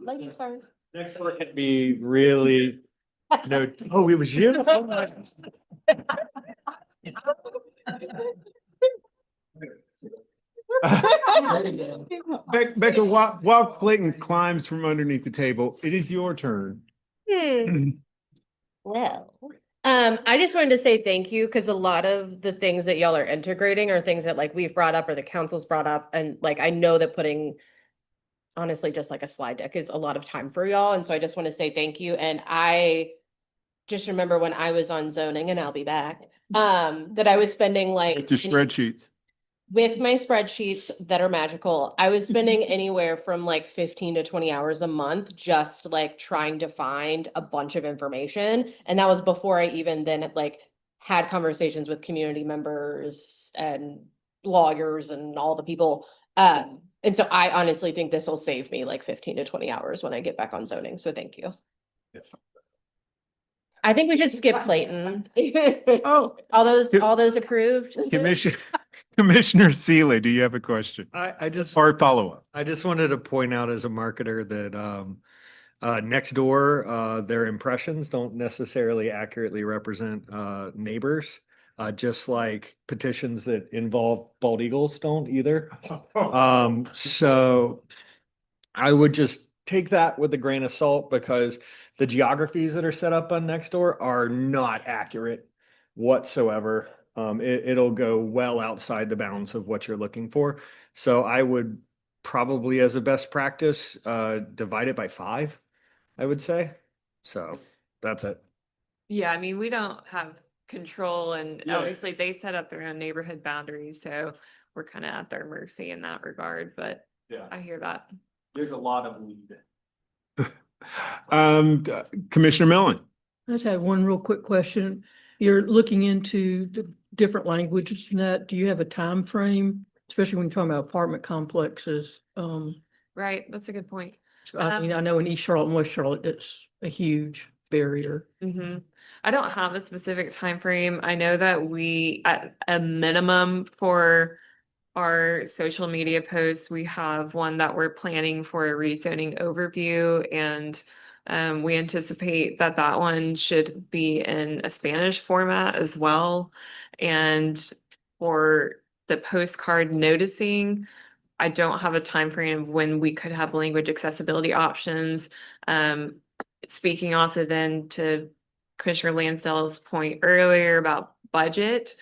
Ladies first. Next one can be really, oh, it was you? Oh, my- Becca, while Clayton climbs from underneath the table, it is your turn. Well, I just wanted to say thank you because a lot of the things that y'all are integrating are things that like we've brought up or the council's brought up. And like, I know that putting honestly just like a slide deck is a lot of time for y'all. And so I just want to say thank you. And I just remember when I was on zoning, and I'll be back, that I was spending like It's your spreadsheets. with my spreadsheets that are magical, I was spending anywhere from like 15 to 20 hours a month just like trying to find a bunch of information. And that was before I even then like had conversations with community members and lawyers and all the people. And so I honestly think this will save me like 15 to 20 hours when I get back on zoning. So thank you. I think we should skip Clayton. Oh, All those approved. Commissioner Seeley, do you have a question I just, or follow-up? I just wanted to point out as a marketer that next door, their impressions don't necessarily accurately represent neighbors. Just like petitions that involve bald eagles don't either. So I would just take that with a grain of salt because the geographies that are set up on Nextdoor are not accurate whatsoever. It'll go well outside the bounds of what you're looking for. So I would probably, as a best practice, divide it by 5, I would say. So that's it. yeah, I mean, we don't have control, and Yeah. obviously they set up their own neighborhood boundaries, so we're kind of at their mercy in that regard, but Yeah, I hear that. there's a lot of weed. Commissioner Millen. I just have one real quick question. You're looking into the different languages and that. Do you have a time frame, especially when you're talking about apartment complexes? Right, that's a good point. I mean, I know in East Charlotte and West Charlotte, it's a huge barrier. I don't have a specific time frame. I know that we, at a minimum for our social media posts, we have one that we're planning for a rezoning overview and We anticipate that that one should be in a Spanish format as well. And for the postcard noticing, I don't have a time frame of when we could have language accessibility options. Speaking also then to Commissioner Lansdale's point earlier about budget,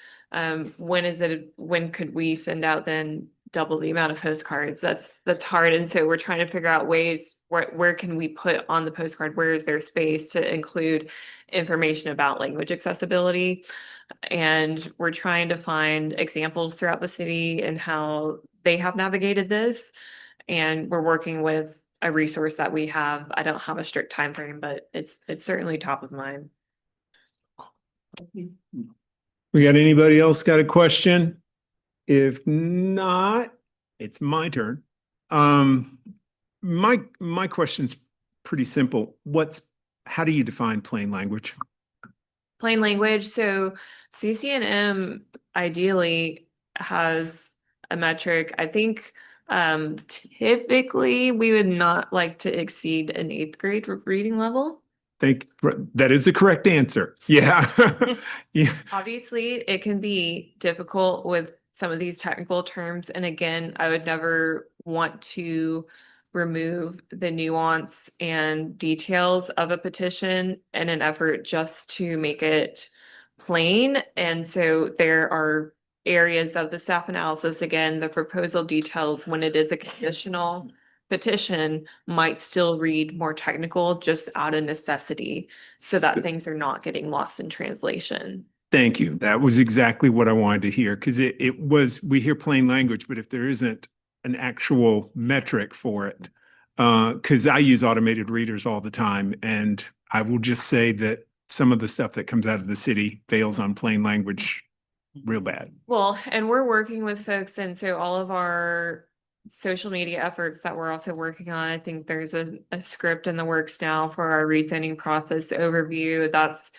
when could we send out then double the amount of postcards? That's hard. And so we're trying to figure out ways where can we put on the postcard, where is there space to include information about language accessibility? And we're trying to find examples throughout the city and how they have navigated this. And we're working with a resource that we have. I don't have a strict time frame, but it's certainly top of mind. We got anybody else got a question? If not, it's my turn. My question's pretty simple. How do you define plain language? Plain language. So CCNM ideally has a metric. I think typically we would not like to exceed an 8th grade reading level. That is the correct answer. Yeah. Yeah. Obviously, it can be difficult with some of these technical terms. And again, I would never want to remove the nuance and details of a petition in an effort just to make it plain. And so there are areas of the staff analysis, again, the proposal details when it is a conditional petition might still read more technical just out of necessity so that things are not getting lost in translation. Thank you. That was exactly what I wanted to hear because we hear plain language, but if there isn't an actual metric for it, because I use automated readers all the time, and I will just say that some of the stuff that comes out of the city fails on plain language real bad. Well, and we're working with folks, and so all of our social media efforts that we're also working on, I think there's a script in the works now for our rezoning process overview that's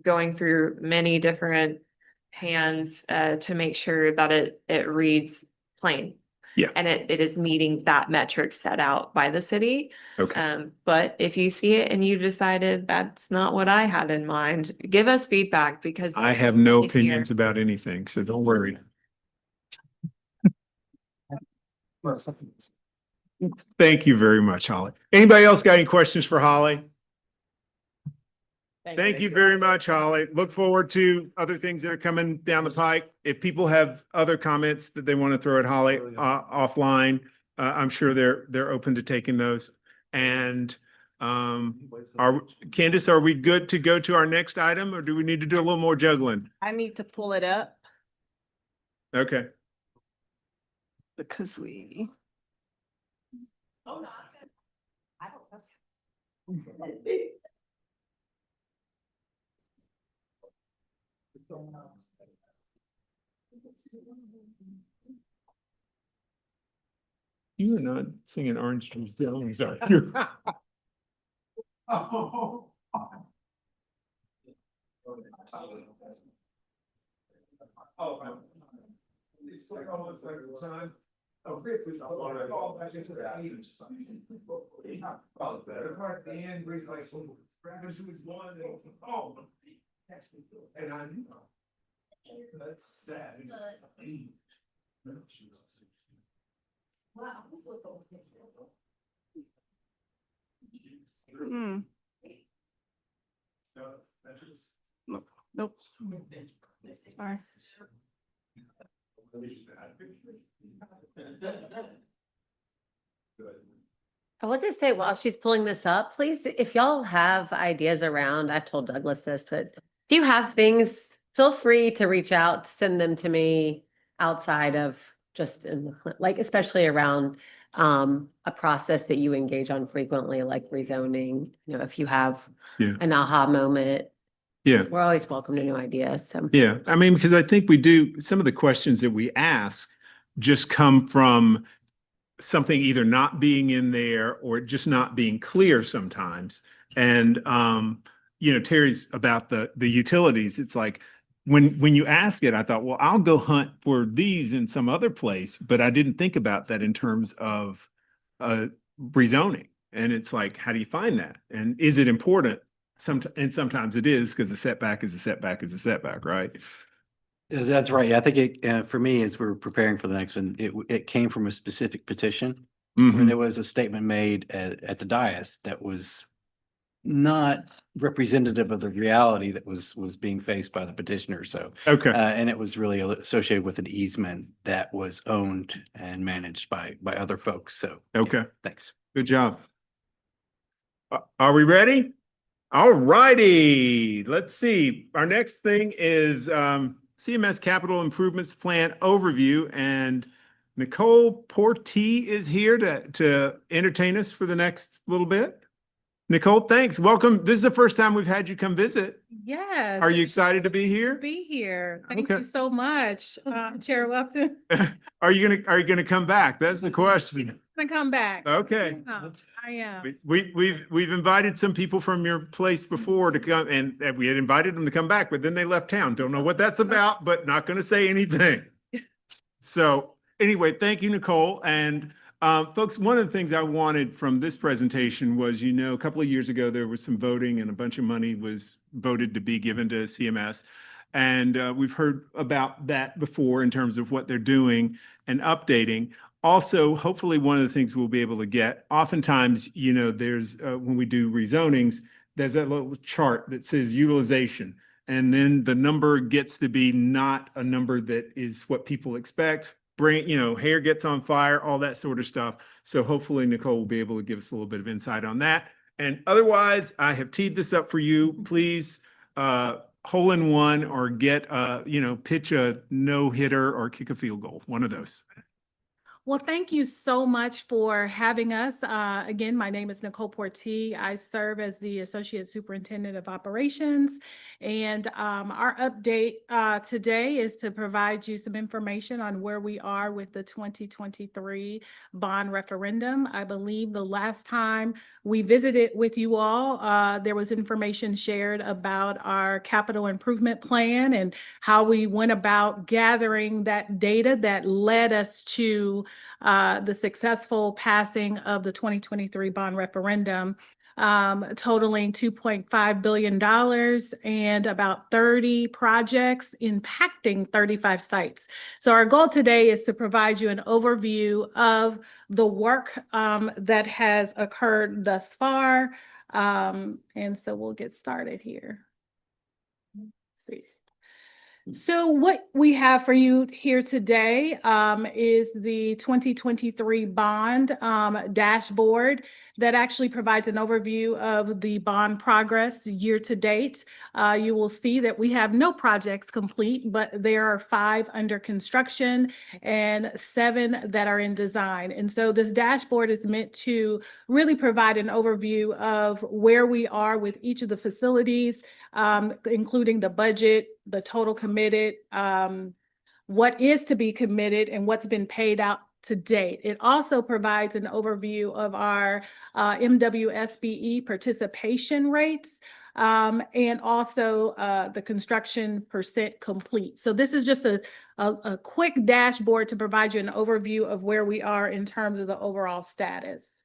going through many different hands to make sure that it reads plain. Yeah. And it is meeting that metric set out by the city. Okay. But if you see it and you decided that's not what I had in mind, give us feedback because I have no opinions about anything, so don't worry. Thank you very much, Holly. Anybody else got any questions for Holly? Thank you very much, Holly. Look forward to other things that are coming down the pike. If people have other comments that they want to throw at Holly offline, I'm sure they're open to taking those. And Candace, are we good to go to our next item, or do we need to do a little more juggling? I need to pull it up Okay. because we. Oh, no. I don't know. You are not singing Orange Juice Jones, are you? It's like almost like the time. Oh, great. We fall back into the 80s. The part at the end where he's like, Scrappage was one and oh. And I knew. That's sad. Hmm. Nope. Sorry. I will just say while she's pulling this up, please, if y'all have ideas around, I've told Douglas this, but if you have things, feel free to reach out, send them to me outside of just like, especially around a process that you engage on frequently, like rezoning. You know, if you have an aha moment, we're always welcome to new ideas. So yeah, I mean, because I think we do, some of the questions that we ask just come from something either not being in there or just not being clear sometimes. And you know, Terry's about the utilities. It's like when you ask it, I thought, well, I'll go hunt for these in some other place, but I didn't think about that in terms of rezoning. And it's like, how do you find that? And is it important? And sometimes it is, because a setback is a setback is a setback, right? That's right. I think it, for me, as we're preparing for the next one, it came from a specific petition where Mhm. there was a statement made at the dais that was not representative of the reality that was being faced by the petitioner. So, Okay. and it was really associated with an easement that was owned and managed by other folks. So, yeah, Okay. thanks. Good job. Are we ready? All righty. Let's see. Our next thing is CMS Capital Improvements Plan Overview, and Nicole Portee is here to entertain us for the next little bit. Nicole, thanks. Welcome. This is the first time we've had you come visit. Yes. Are you excited to be here? Be here. Thank Okay. you so much, Chair Upton. Are you gonna come back? That's the question. Gonna come back. Okay. Yeah, I am. We've invited some people from your place before to come, and we had invited them to come back, but then they left town. Don't know what that's about, but not going to say anything. So anyway, thank you, Nicole. And folks, one of the things I wanted from this presentation was, a couple of years ago, there was some voting and a bunch of money was voted to be given to CMS. And we've heard about that before in terms of what they're doing and updating. Also, hopefully, one of the things we'll be able to get, oftentimes, there's when we do rezonings, there's that little chart that says utilization. And then the number gets to be not a number that is what people expect. Hair gets on fire, all that sort of stuff. So hopefully Nicole will be able to give us a little bit of insight on that. And otherwise, I have teed this up for you. Please hole in one or get pitch a no hitter or kick a field goal, one of those. Well, thank you so much for having us. Again, my name is Nicole Portee. I serve as the Associate Superintendent of Operations. And our update today is to provide you some information on where we are with the 2023 bond referendum. I believe the last time we visited with you all, there was information shared about our capital improvement plan and how we went about gathering that data that led us to the successful passing of the 2023 bond referendum, totaling $2.5 billion and about 30 projects impacting 35 sites. So our goal today is to provide you an overview of the work that has occurred thus far. And so we'll get started here. Let's see. So what we have for you here today is the 2023 bond dashboard that actually provides an overview of the bond progress year to date. You will see that we have no projects complete, but there are 5 under construction and 7 that are in design. And so this dashboard is meant to really provide an overview of where we are with each of the facilities, including the budget, the total committed, what is to be committed, and what's been paid out to date. It also provides an overview of our MWSBE participation rates and also the construction percent complete. So this is just a quick dashboard to provide you an overview of where we are in terms of the overall status.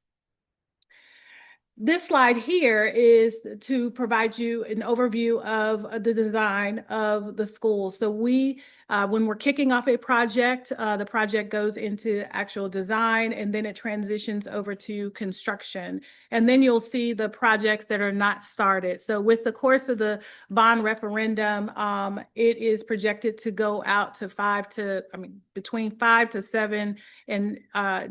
This slide here is to provide you an overview of the design of the school. So when we're kicking off a project, the project goes into actual design and then it transitions over to construction. And then you'll see the projects that are not started. So with the course of the bond referendum, it is projected to go out to between 5 to 7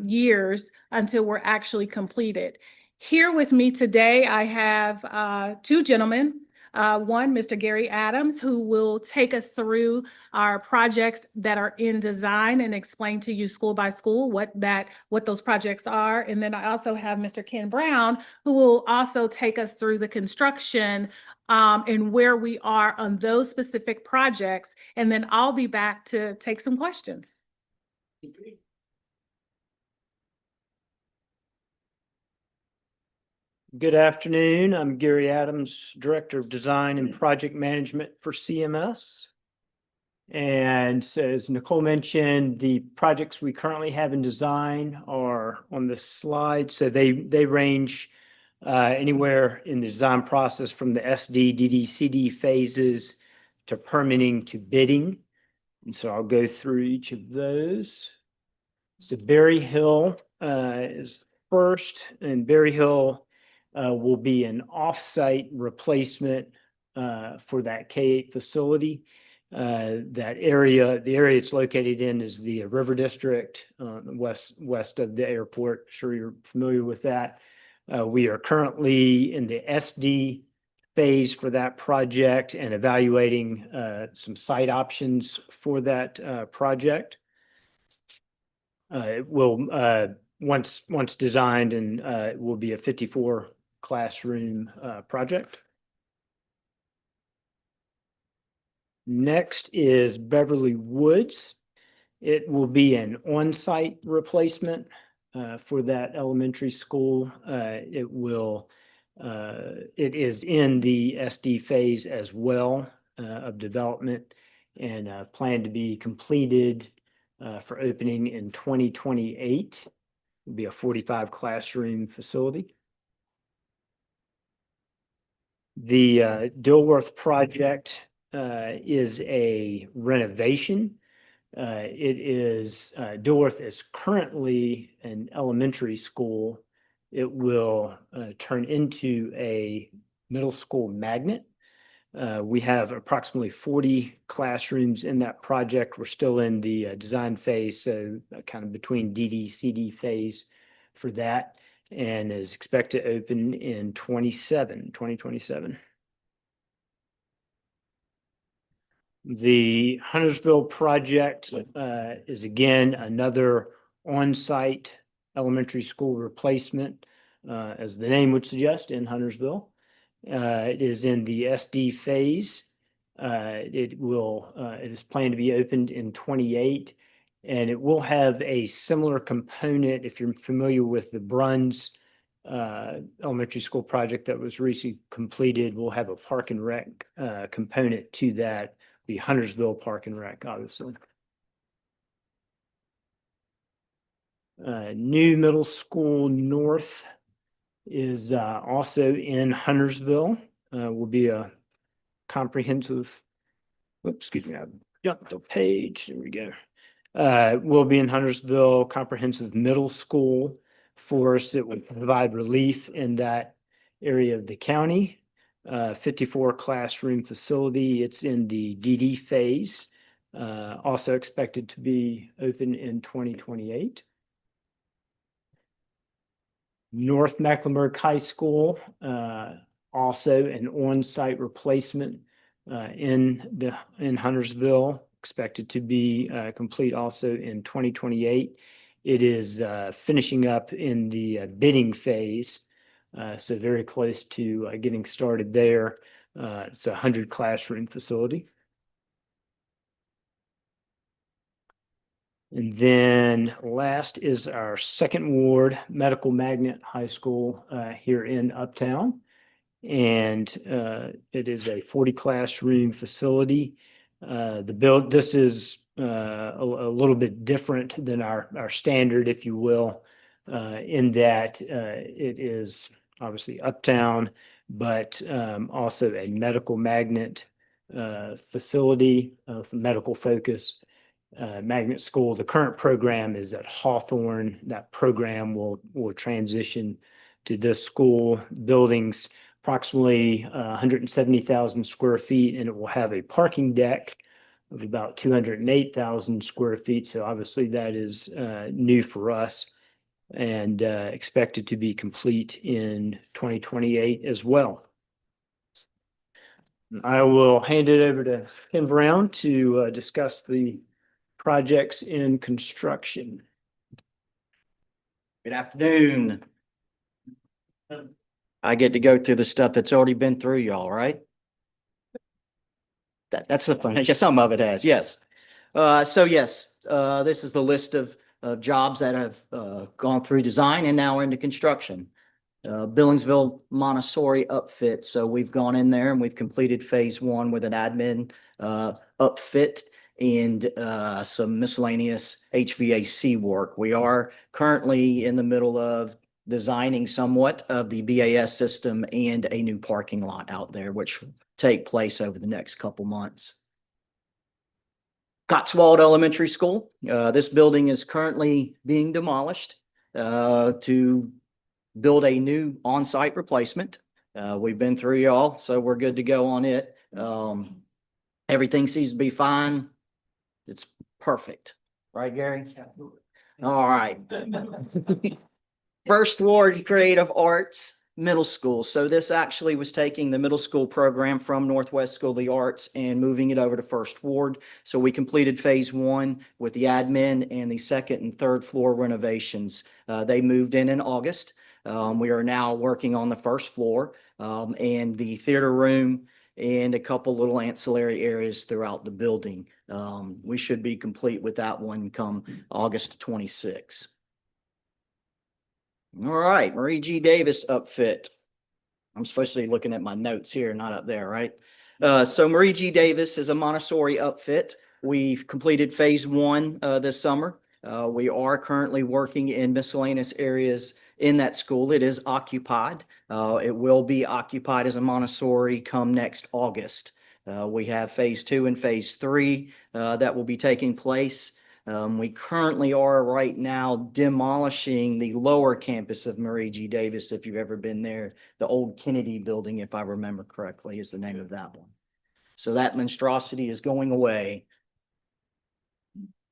years until we're actually completed. Here with me today, I have 2 gentlemen. One, Mr. Gary Adams, who will take us through our projects that are in design and explain to you school by school what those projects are. And then I also have Mr. Ken Brown, who will also take us through the construction and where we are on those specific projects. And then I'll be back to take some questions. Good afternoon. I'm Gary Adams, Director of Design and Project Management for CMS. And as Nicole mentioned, the projects we currently have in design are on this slide. So they range anywhere in the design process from the SD, DD, CD phases to permitting to bidding. And so I'll go through each of those. So Berry Hill is first, and Berry Hill will be an off-site replacement for that K-8 facility. That area, the area it's located in is the River District, west of the airport. Sure you're familiar with that. We are currently in the SD phase for that project and evaluating some site options for that project. It will, once designed, and it will be a 54 classroom project. Next is Beverly Woods. It will be an on-site replacement for that elementary school. It is in the SD phase as well of development, and planned to be completed for opening in 2028. It'll be a 45 classroom facility. The Dilworth project is a renovation. Dilworth is currently an elementary school. It will turn into a middle school magnet. We have approximately 40 classrooms in that project. We're still in the design phase, so kind of between DD, CD phase for that, and is expected to open in 2027. The Huntersville project is again another on-site elementary school replacement, as the name would suggest, in Huntersville. It is in the SD phase. It is planned to be opened in 28, and it will have a similar component. If you're familiar with the Bruns elementary school project that was recently completed, we'll have a park and rec component to that, the Huntersville Park and Rec, obviously. New Middle School North is also in Huntersville. Will be a comprehensive, excuse me, I jumped the page. There we go. Will be in Huntersville comprehensive middle school for us. It would provide relief in that area of the county. 54 classroom facility. It's in the DD phase. Also expected to be open in 2028. North Mecklenburg High School, also an on-site replacement in Huntersville, expected to be complete also in 2028. It is finishing up in the bidding phase, so very close to getting started there. It's a 100 classroom facility. And then last is our second ward, Medical Magnet High School here in Uptown. And it is a 40 classroom facility. This is a little bit different than our standard, if you will, in that it is obviously Uptown, but also a medical magnet facility of medical focus. Magnet school. The current program is at Hawthorne. That program will transition to this school. Buildings approximately 170,000 square feet, and it will have a parking deck of about 208,000 square feet. So obviously that is new for us, and expected to be complete in 2028 as well. I will hand it over to Ken Brown to discuss the projects in construction. Good afternoon. I get to go through the stuff that's already been through, y'all, right? That's the fun. Yeah, some of it has, yes. So yes, this is the list of jobs that have gone through design and now into construction. Billingsville Montessori upfit. So we've gone in there and we've completed phase 1 with an admin upfit and some miscellaneous HVAC work. We are currently in the middle of designing somewhat of the BAS system and a new parking lot out there, which will take place over the next couple months. Cotswold Elementary School. This building is currently being demolished to build a new on-site replacement. We've been through y'all, so we're good to go on it. Everything seems to be fine. It's perfect. Right, Gary? All right. First Ward Creative Arts Middle School. So this actually was taking the middle school program from Northwest School of the Arts and moving it over to First Ward. So we completed phase 1 with the admin and the second and third floor renovations. They moved in August. We are now working on the first floor and the theater room and a couple little ancillary areas throughout the building. We should be complete with that one come August 26th. All right, Marie G. Davis upfit. I'm supposed to be looking at my notes here, not up there, right? So Marie G. Davis is a Montessori upfit. We've completed phase 1 this summer. We are currently working in miscellaneous areas in that school. It is occupied. It will be occupied as a Montessori come next August. We have phase 2 and phase 3 that will be taking place. We currently are right now demolishing the lower campus of Marie G. Davis. If you've ever been there, the old Kennedy building, if I remember correctly, is the name of that one. So that monstrosity is going away.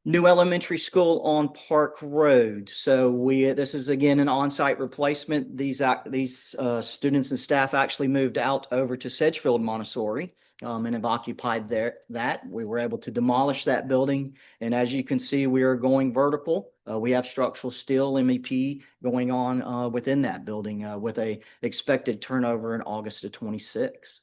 New elementary school on Park Road. So this is again an on-site replacement. These students and staff actually moved out over to Sedgefield Montessori and have occupied that. We were able to demolish that building. And as you can see, we are going vertical. We have structural steel MEP going on within that building with a expected turnover in August of 26.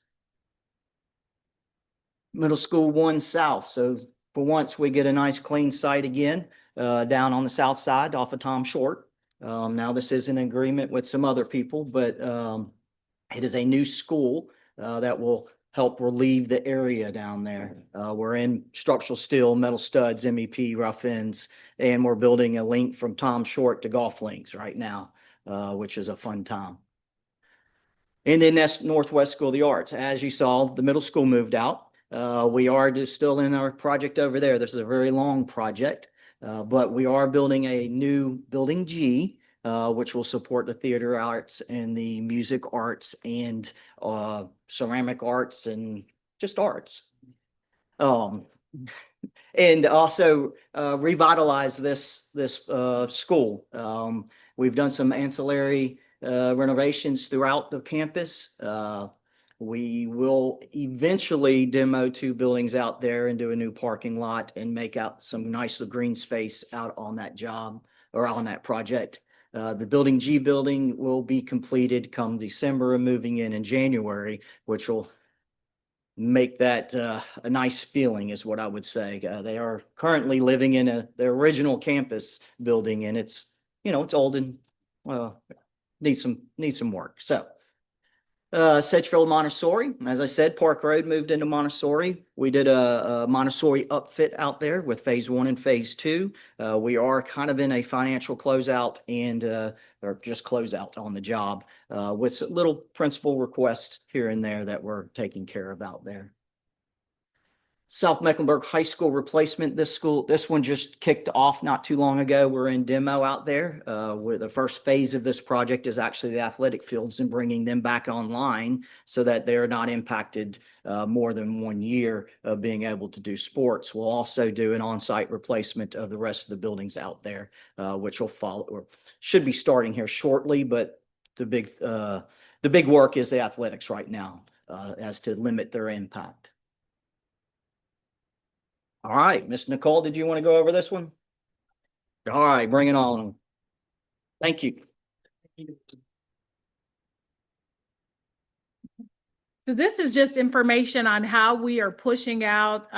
Middle School 1 South. So for once, we get a nice clean site again down on the south side off of Tom Short. Now this is in agreement with some other people, but it is a new school that will help relieve the area down there. We're in structural steel, metal studs, MEP, rough ends, and we're building a link from Tom Short to Golf Links right now, which is a fun time. And then that's Northwest School of the Arts. As you saw, the middle school moved out. We are just still in our project over there. This is a very long project, but we are building a new building G, which will support the theater arts and the music arts and ceramic arts and just arts. And also revitalize this school. We've done some ancillary renovations throughout the campus. We will eventually demo 2 buildings out there and do a new parking lot and make out some nice green space out on that job or on that project. The building G building will be completed come December and moving in January, which will make that a nice feeling is what I would say. They are currently living in their original campus building, and it's, it's old and needs some work. So Sedgefield Montessori, as I said, Park Road moved into Montessori. We did a Montessori upfit out there with phase 1 and phase 2. We are kind of in a financial closeout and or just closeout on the job with little principal requests here and there that we're taking care of out there. South Mecklenburg High School replacement. This one just kicked off not too long ago. We're in demo out there. Where the first phase of this project is actually the athletic fields and bringing them back online so that they're not impacted more than 1 year of being able to do sports. We'll also do an on-site replacement of the rest of the buildings out there, which will follow or should be starting here shortly. But the big work is the athletics right now as to limit their impact. All right, Miss Nicole, did you want to go over this one? All right, bring it on. Thank you. So this is just information on how we are pushing out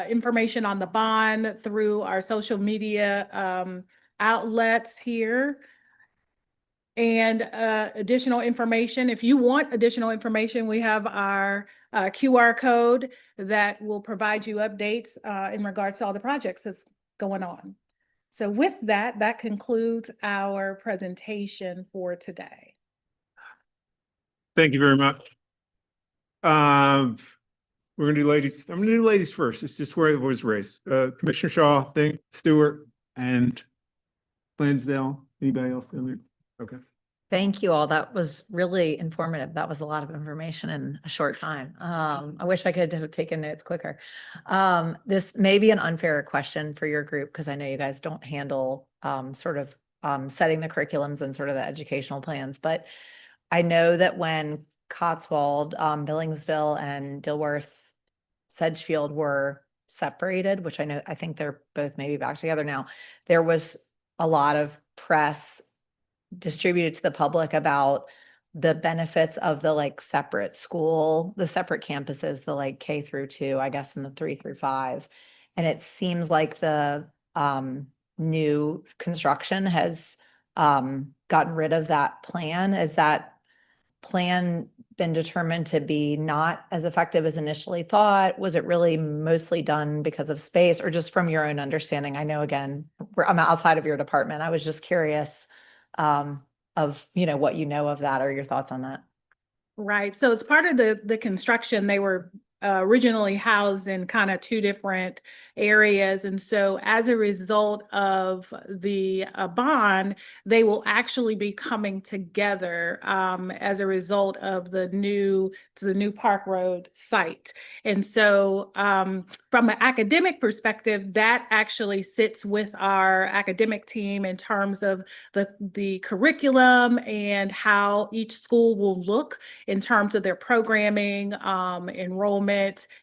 information on the bond through our social media outlets here. And additional information, if you want additional information, we have our QR code that will provide you updates in regards to all the projects that's going on. So with that, that concludes our presentation for today. Thank you very much. We're gonna do ladies. I'm gonna do ladies first. It's just where it was raised. Commissioner Shaw, then Stewart, and Lansdale. Anybody else in there? Okay. Thank you all. That was really informative. That was a lot of information in a short time. I wish I could have taken notes quicker. This may be an unfair question for your group because I know you guys don't handle setting the curriculums and sort of the educational plans, but I know that when Cotswold, Billingsville, and Dilworth, Sedgefield were separated, which I think they're both maybe back together now, there was a lot of press distributed to the public about the benefits of the separate school, the separate campuses, the K through 2, I guess, and the 3 through 5. And it seems like the new construction has gotten rid of that plan. Is that plan been determined to be not as effective as initially thought? Was it really mostly done because of space, or just from your own understanding? I know, again, I'm outside of your department. I was just curious of what you know of that or your thoughts on that. Right. So as part of the construction, they were originally housed in kind of 2 different areas. And so as a result of the bond, they will actually be coming together as a result of the new Park Road site. And so from an academic perspective, that actually sits with our academic team in terms of the curriculum and how each school will look in terms of their programming, enrollment,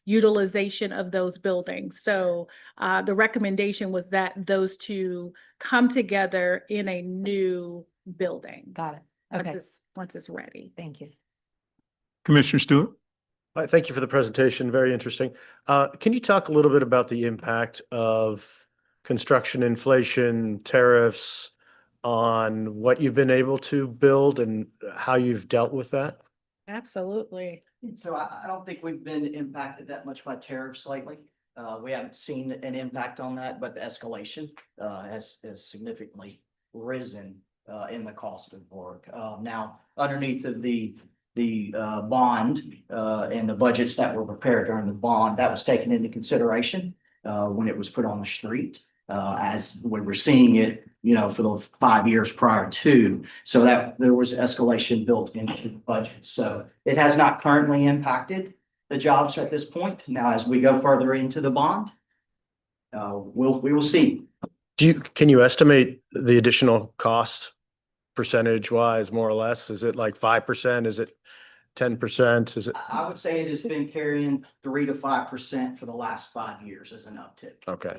utilization of those buildings. So the recommendation was that those 2 come together in a new building. Got it. Okay. Once it's ready. Thank you. Commissioner Stewart? Thank you for the presentation. Very interesting. Can you talk a little bit about the impact of construction inflation, tariffs on what you've been able to build and how you've dealt with that? Absolutely. So I don't think we've been impacted that much by tariffs lately. We haven't seen an impact on that, but the escalation has significantly risen in the cost of work. Now, underneath of the bond and the budgets that were prepared during the bond, that was taken into consideration when it was put on the street, as we were seeing it, for the 5 years prior to. So that there was escalation built into the budget. So it has not currently impacted the jobs at this point. Now, as we go further into the bond, we will see. Can you estimate the additional cost percentage wise, more or less? Is it like 5%? Is it 10%? Is it? I would say it has been carrying 3 to 5% for the last 5 years as an uptick. Okay.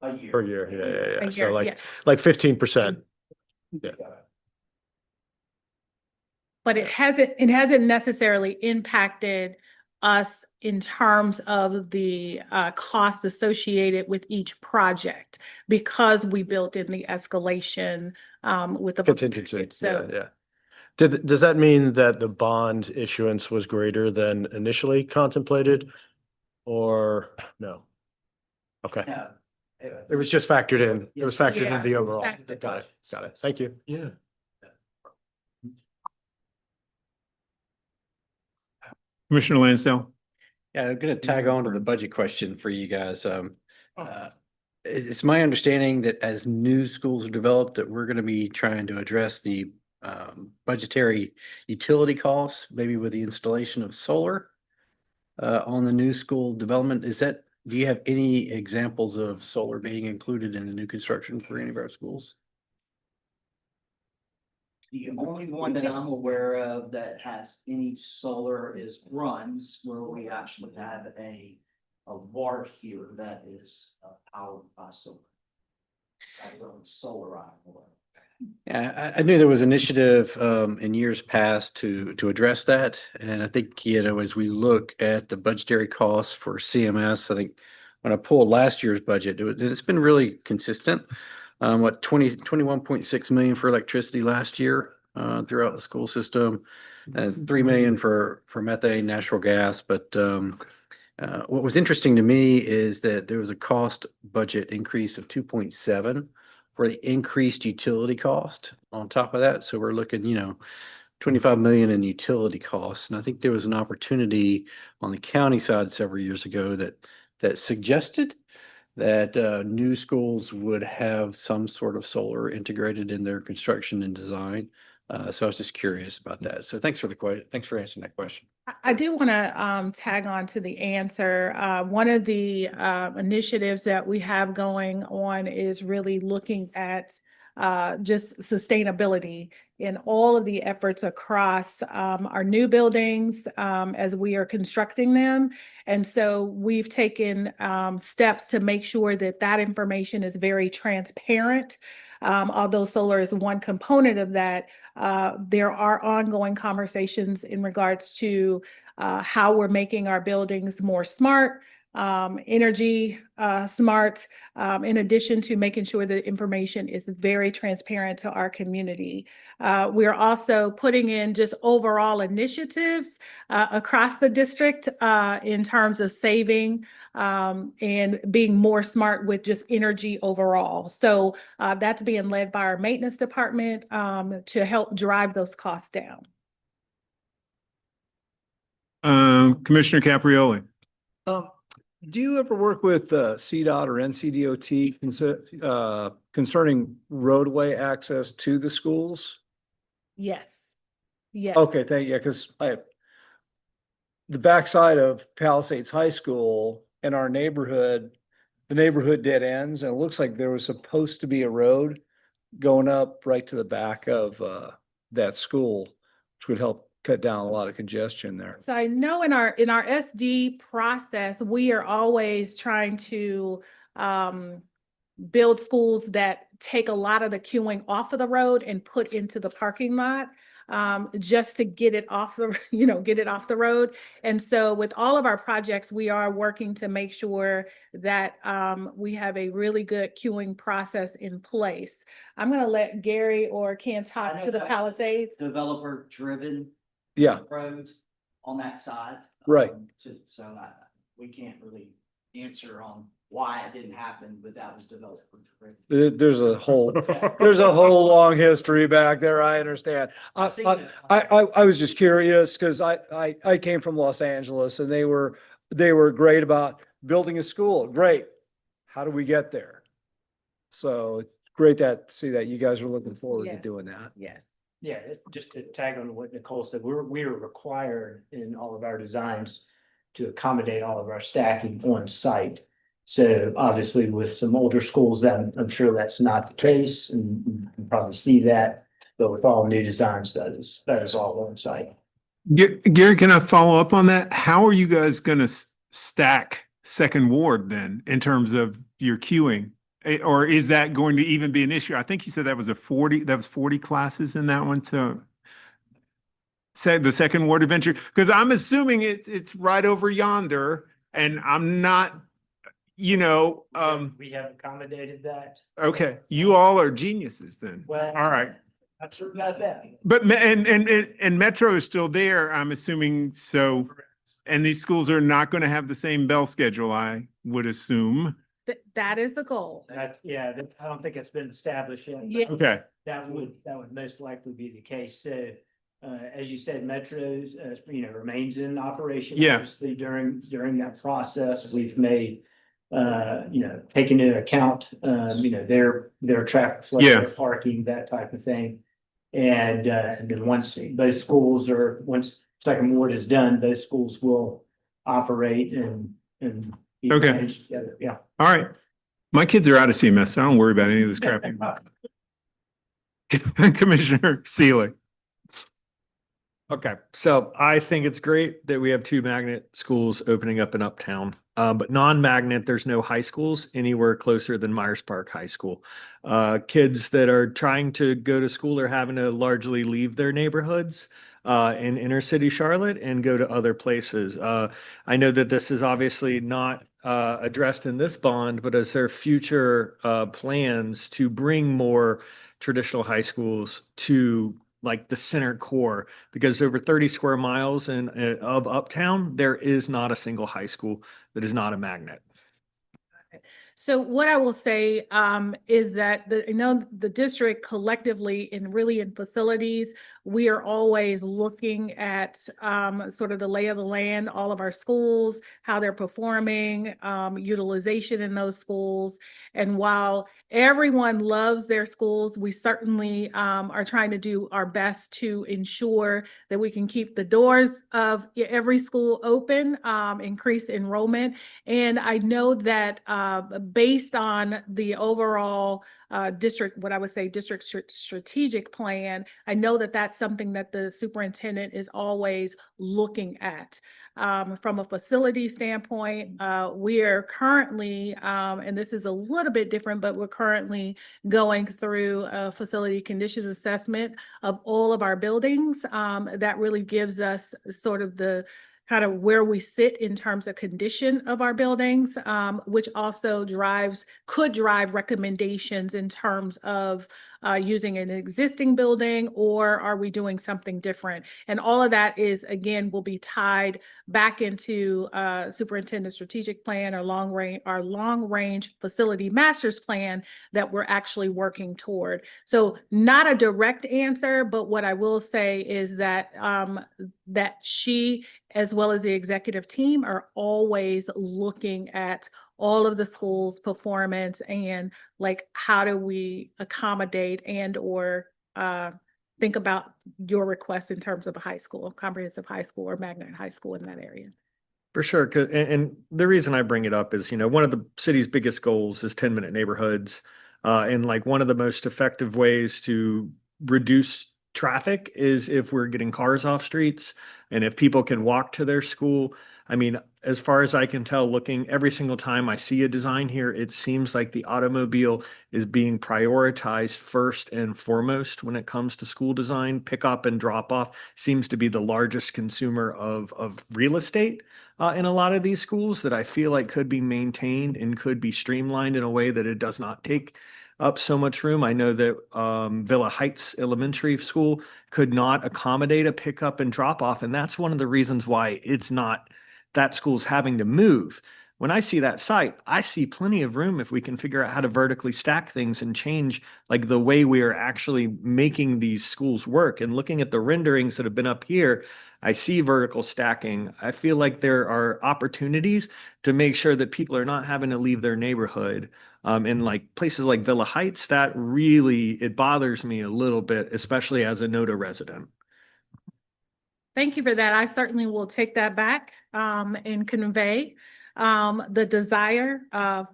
A year. Per year, yeah. A So year, like yeah. 15%. Yeah. But it hasn't necessarily impacted us in terms of the cost associated with each project because we built in the escalation with the Contingency. So Yeah. Does that mean that the bond issuance was greater than initially contemplated or no? Okay. Yeah. It was just factored in. It was factored Yeah, in the it was overall. factored. Got it. Thank you. Yeah. Commissioner Lansdale? Yeah, I'm gonna tag on to the budget question for you guys. It's my understanding that as new schools are developed, that we're gonna be trying to address the budgetary utility costs, maybe with the installation of solar on the new school development. Do you have any examples of solar being included in the new construction for any of our schools? The only one that I'm aware of that has any solar is Runs, where we actually have a water heater that is powered by solar. Solar. Yeah, I knew there was initiative in years past to address that. And I think, as we look at the budgetary costs for CMS, I think when I pulled last year's budget, it's been really consistent. 21.6 million for electricity last year. throughout the school system, and 3 million for methane, natural gas. But what was interesting to me is that there was a cost budget increase of 2.7 for the increased utility cost on top of that. So we're looking, 25 million in utility costs. And I think there was an opportunity on the county side several years ago that suggested that new schools would have some sort of solar integrated in their construction and design. So I was just curious about that. So thanks for answering that question. I do want to tag on to the answer. One of the initiatives that we have going on is really looking at just sustainability in all of the efforts across our new buildings as we are constructing them. And so we've taken steps to make sure that that information is very transparent. Although solar is one component of that, there are ongoing conversations in regards to how we're making our buildings more smart, energy smart, in addition to making sure that information is very transparent to our community. We're also putting in just overall initiatives across the district in terms of saving and being more smart with just energy overall. So that's being led by our maintenance department to help drive those costs down. Commissioner Caprioli. Do you ever work with CDOT or NCDOT concerning roadway access to the schools? Yes. Yes. Okay, thank you. Because the backside of Palisades High School in our neighborhood, the neighborhood dead ends, and it looks like there was supposed to be a road going up right to the back of that school, which would help cut down a lot of congestion there. So I know in our SD process, we are always trying to build schools that take a lot of the queuing off of the road and put into the parking lot, just to get it off the, get it off the road. And so with all of our projects, we are working to make sure that we have a really good queuing process in place. I'm going to let Gary or Ken talk to the Palisades. Developer driven. Yeah. Roads on that side. Right. So we can't really answer on why it didn't happen, but that was developer driven. There's a whole long history back there. I understand. I was just curious because I came from Los Angeles and they were great about building a school. Great. How do we get there? So it's great to see that you guys are looking forward to doing that. Yes. Yeah, just to tag on to what Nicole said, we are required in all of our designs to accommodate all of our stacking on site. So obviously with some older schools, that I'm sure that's not the case, and you can probably see that. But with all new designs, that is all on site. Gary, can I follow up on that? How are you guys going to stack Second Ward then in terms of your queuing? Or is that going to even be an issue? I think you said that was 40 classes in that one. So say the Second Ward Adventure, because I'm assuming it's right over yonder, and I'm not, We have accommodated that. Okay, you all are geniuses then. Well, all right. Not sure about that. But and Metro is still there, I'm assuming. So, and these schools are not going to have the same bell schedule, I would assume. That is the goal. I don't think it's been established yet. Yeah. Okay. That would most likely be the case. So, as you said, Metro's, remains in operation. Yeah. Obviously, during that process, we've made, taking into account, their traffic flow, Yeah. their parking, that type of thing. And then once Second Ward is done, those schools will operate and be Okay. managed together. Yeah. All right. My kids are out of CMS, so I don't worry about any of this crap. Commissioner Seeley. Okay, so I think it's great that we have 2 magnet schools opening up in Uptown. But non-magnet, there's no high schools anywhere closer than Myers Park High School. Kids that are trying to go to school are having to largely leave their neighborhoods in inner city Charlotte and go to other places. I know that this is obviously not addressed in this bond, but as there future plans to bring more traditional high schools to like the center core, because over 30 square miles of Uptown, there is not a single high school that is not a magnet. So what I will say is that the district collectively and really in facilities, we are always looking at sort of the lay of the land, all of our schools, how they're performing, utilization in those schools. And while everyone loves their schools, we certainly are trying to do our best to ensure that we can keep the doors of every school open, increase enrollment. And I know that based on the overall district, what I would say district strategic plan, I know that that's something that the superintendent is always looking at. From a facility standpoint, we are currently, and this is a little bit different, but we're currently going through a facility conditions assessment of all of our buildings. That really gives us sort of the kind of where we sit in terms of condition of our buildings, which also could drive recommendations in terms of using an existing building, or are we doing something different? And all of that is, again, will be tied back into superintendent strategic plan or long range facility master's plan that we're actually working toward. So not a direct answer, but what I will say is that that she, as well as the executive team, are always looking at all of the schools' performance and like, how do we accommodate and or think about your request in terms of a high school, comprehensive high school or magnet high school in that area. For sure. And the reason I bring it up is, one of the city's biggest goals is 10-minute neighborhoods. And like one of the most effective ways to reduce traffic is if we're getting cars off streets and if people can walk to their school. I mean, as far as I can tell, looking every single time I see a design here, it seems like the automobile is being prioritized first and foremost when it comes to school design. Pick up and drop off seems to be the largest consumer of real estate in a lot of these schools that I feel like could be maintained and could be streamlined in a way that it does not take up so much room. I know that Villa Heights Elementary School could not accommodate a pickup and drop off. And that's one of the reasons why it's not that school's having to move. When I see that site, I see plenty of room if we can figure out how to vertically stack things and change like the way we are actually making these schools work. And looking at the renderings that have been up here, I see vertical stacking. I feel like there are opportunities to make sure that people are not having to leave their neighborhood. In like places like Villa Heights, that really, it bothers me a little bit, especially as a NODA resident. Thank you for that. I certainly will take that back and convey the desire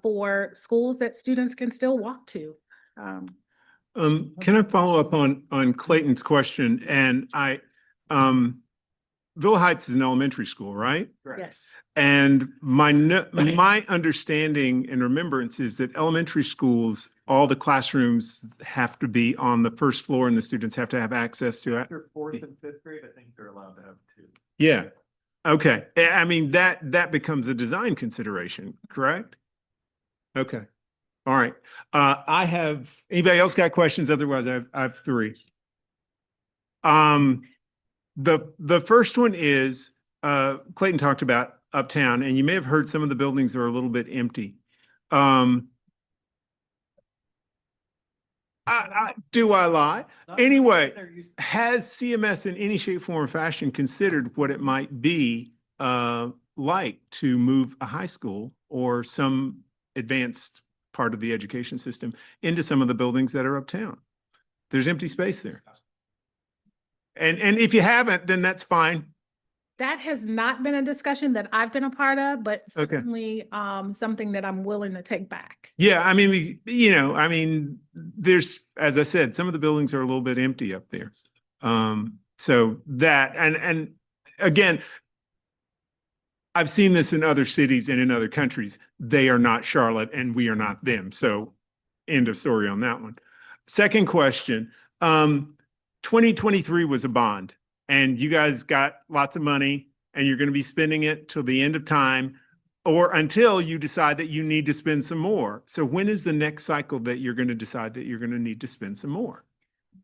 for schools that students can still walk to. Can I follow up on Clayton's question? And Villa Heights is an elementary school, right? Yes. And my understanding and remembrance is that elementary schools, all the classrooms have to be on the first floor and the students have to have access to it. After 4th and 5th grade, I think they're allowed to have 2. Yeah. Okay. I mean, that becomes a design consideration, correct? Okay. All right. Anybody else got questions? Otherwise, I have 3. The first one is, Clayton talked about Uptown, and you may have heard some of the buildings are a little bit empty. Do I lie? Anyway, has CMS in any shape, form, or fashion considered what it might be like to move a high school or some advanced part of the education system into some of the buildings that are uptown? There's empty space there. And if you haven't, then that's fine. That has not been a discussion that I've been a part of, but Okay. certainly something that I'm willing to take back. Yeah, I mean, there's, as I said, some of the buildings are a little bit empty up there. So that, and again, I've seen this in other cities and in other countries. They are not Charlotte and we are not them. So end of story on that one. Second question, 2023 was a bond. And you guys got lots of money and you're going to be spending it till the end of time or until you decide that you need to spend some more. So when is the next cycle that you're going to decide that you're going to need to spend some more?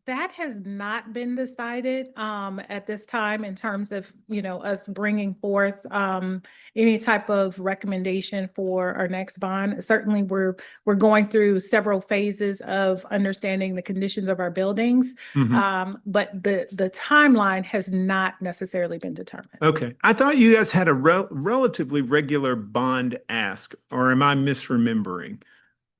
That has not been decided at this time in terms of, us bringing forth any type of recommendation for our next bond. Certainly, we're going through several phases of understanding the conditions of our buildings. But the timeline has not necessarily been determined. Okay. I thought you guys had a relatively regular bond ask, or am I misremembering?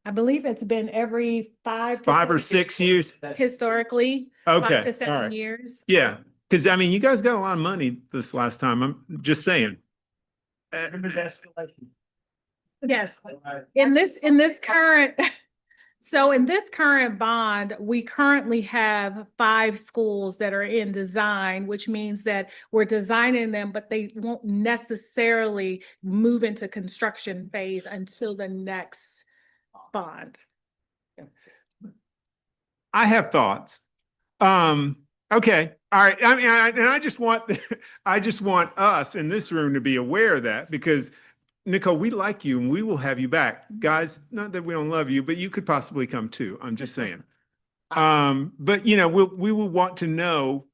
I believe it's been every 5 or 6 years? historically, Okay, 5 to all 7 right. years. Yeah, because I mean, you guys got a lot of money this last time. I'm just saying. Yes. In this current, so in this current bond, we currently have 5 schools that are in design, which means that we're designing them, but they won't necessarily move into construction phase until the next bond. I have thoughts. Okay. All right. I mean, I just want, I just want us in this room to be aware of that, because Nicole, we like you and we will have you back. Guys, not that we don't love you, but you could possibly come too. I'm just saying. But we will want to know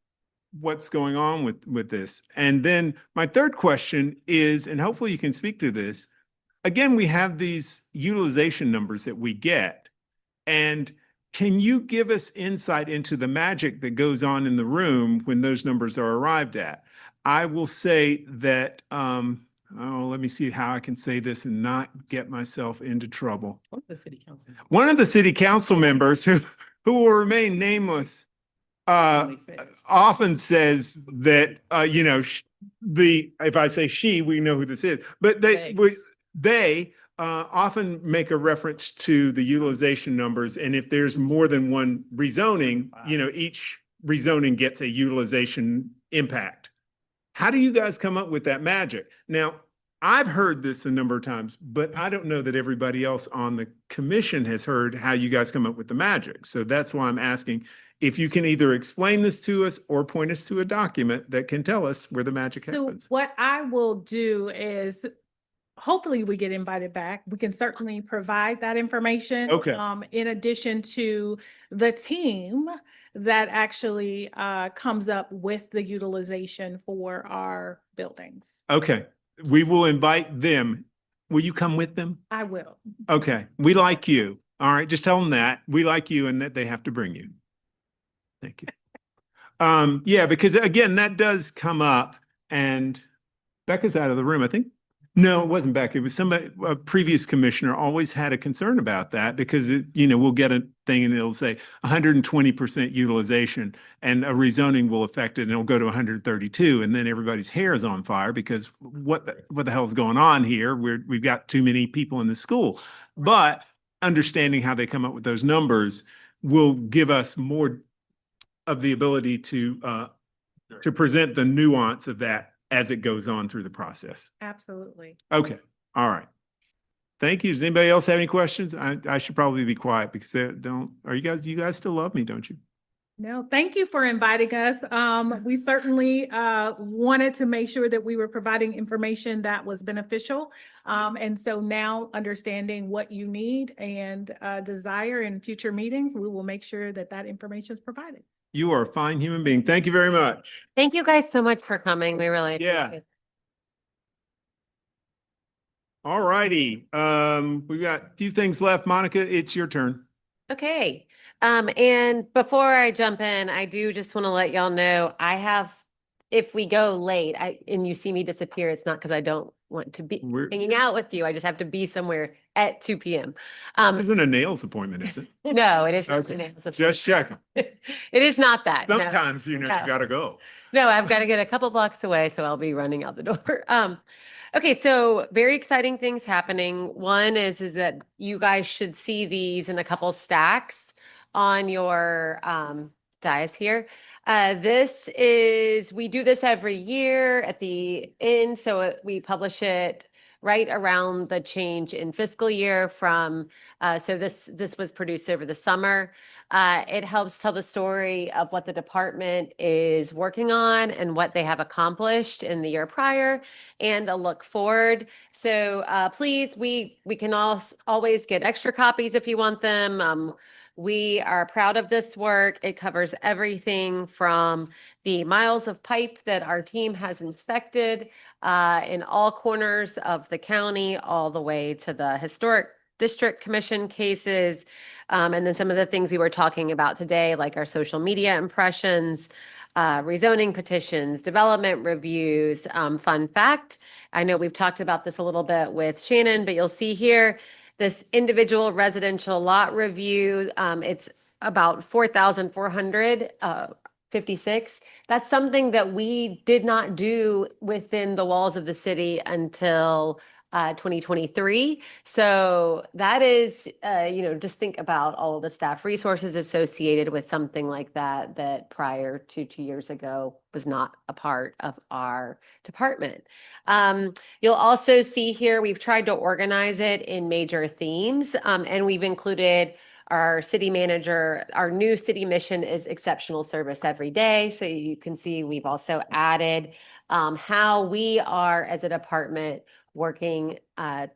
what's going on with this. And then my third question is, and hopefully you can speak to this. Again, we have these utilization numbers that we get. And can you give us insight into the magic that goes on in the room when those numbers are arrived at? I will say that, let me see how I can say this and not get myself into trouble. One of the city council. One of the city council members who will remain nameless often says that, if I say she, we know who this is, but they often make a reference to the utilization numbers. And if there's more than one rezoning, each rezoning gets a utilization impact. How do you guys come up with that magic? Now, I've heard this a number of times, but I don't know that everybody else on the commission has heard how you guys come up with the magic. So that's why I'm asking if you can either explain this to us or point us to a document that can tell us where the magic happens. What I will do is, hopefully we get invited back. We can certainly provide that information. Okay. In addition to the team that actually comes up with the utilization for our buildings. Okay. We will invite them. Will you come with them? I will. Okay. We like you. All right. Just tell them that we like you and that they have to bring you. Thank you. Yeah, because again, that does come up, and Becca's out of the room, I think. No, it wasn't Becca. It was somebody, a previous commissioner always had a concern about that, because we'll get a thing and it'll say 120% utilization and a rezoning will affect it and it'll go to 132. And then everybody's hair is on fire because what the hell is going on here? We've got too many people in the school. But understanding how they come up with those numbers will give us more of the ability to present the nuance of that as it goes on through the process. Absolutely. Okay. All right. Thank you. Does anybody else have any questions? I should probably be quiet because do you guys still love me, don't you? No, thank you for inviting us. We certainly wanted to make sure that we were providing information that was beneficial. And so now, understanding what you need and desire in future meetings, we will make sure that that information is provided. You are a fine human being. Thank you very much. Thank you guys so much for coming. We really Yeah. appreciate it. All righty. We've got a few things left. Monica, it's your turn. Okay. And before I jump in, I do just want to let y'all know if we go late, and you see me disappear, it's not because I don't want to be hanging out with you. I just have to be somewhere at 2 p.m. This isn't a nails appointment, is it? No, it is not. Okay. a nails appointment. Just checking. It is not that. no. Sometimes, you No. gotta go. No, I've got to get a couple blocks away, so I'll be running out the door. Okay, so very exciting things happening. One is that you guys should see these in a couple stacks on your dais here. We do this every year at the end, so we publish it right around the change in fiscal year from, so this was produced over the summer. It helps tell the story of what the department is working on and what they have accomplished in the year prior and a look forward. So please, we can always get extra copies if you want them. We are proud of this work. It covers everything from the miles of pipe that our team has inspected in all corners of the county, all the way to the historic district commission cases. And then some of the things we were talking about today, like our social media impressions, rezoning petitions, development reviews. Fun fact, I know we've talked about this a little bit with Shannon, but you'll see here, this individual residential lot review, it's about 4,456. That's something that we did not do within the walls of the city until 2023. So that is, just think about all of the staff resources associated with something like that, that prior to 2 years ago was not a part of our department. You'll also see here, we've tried to organize it in major themes, and we've included our city manager. Our new city mission is exceptional service every day. So you can see we've also added how we are as a department working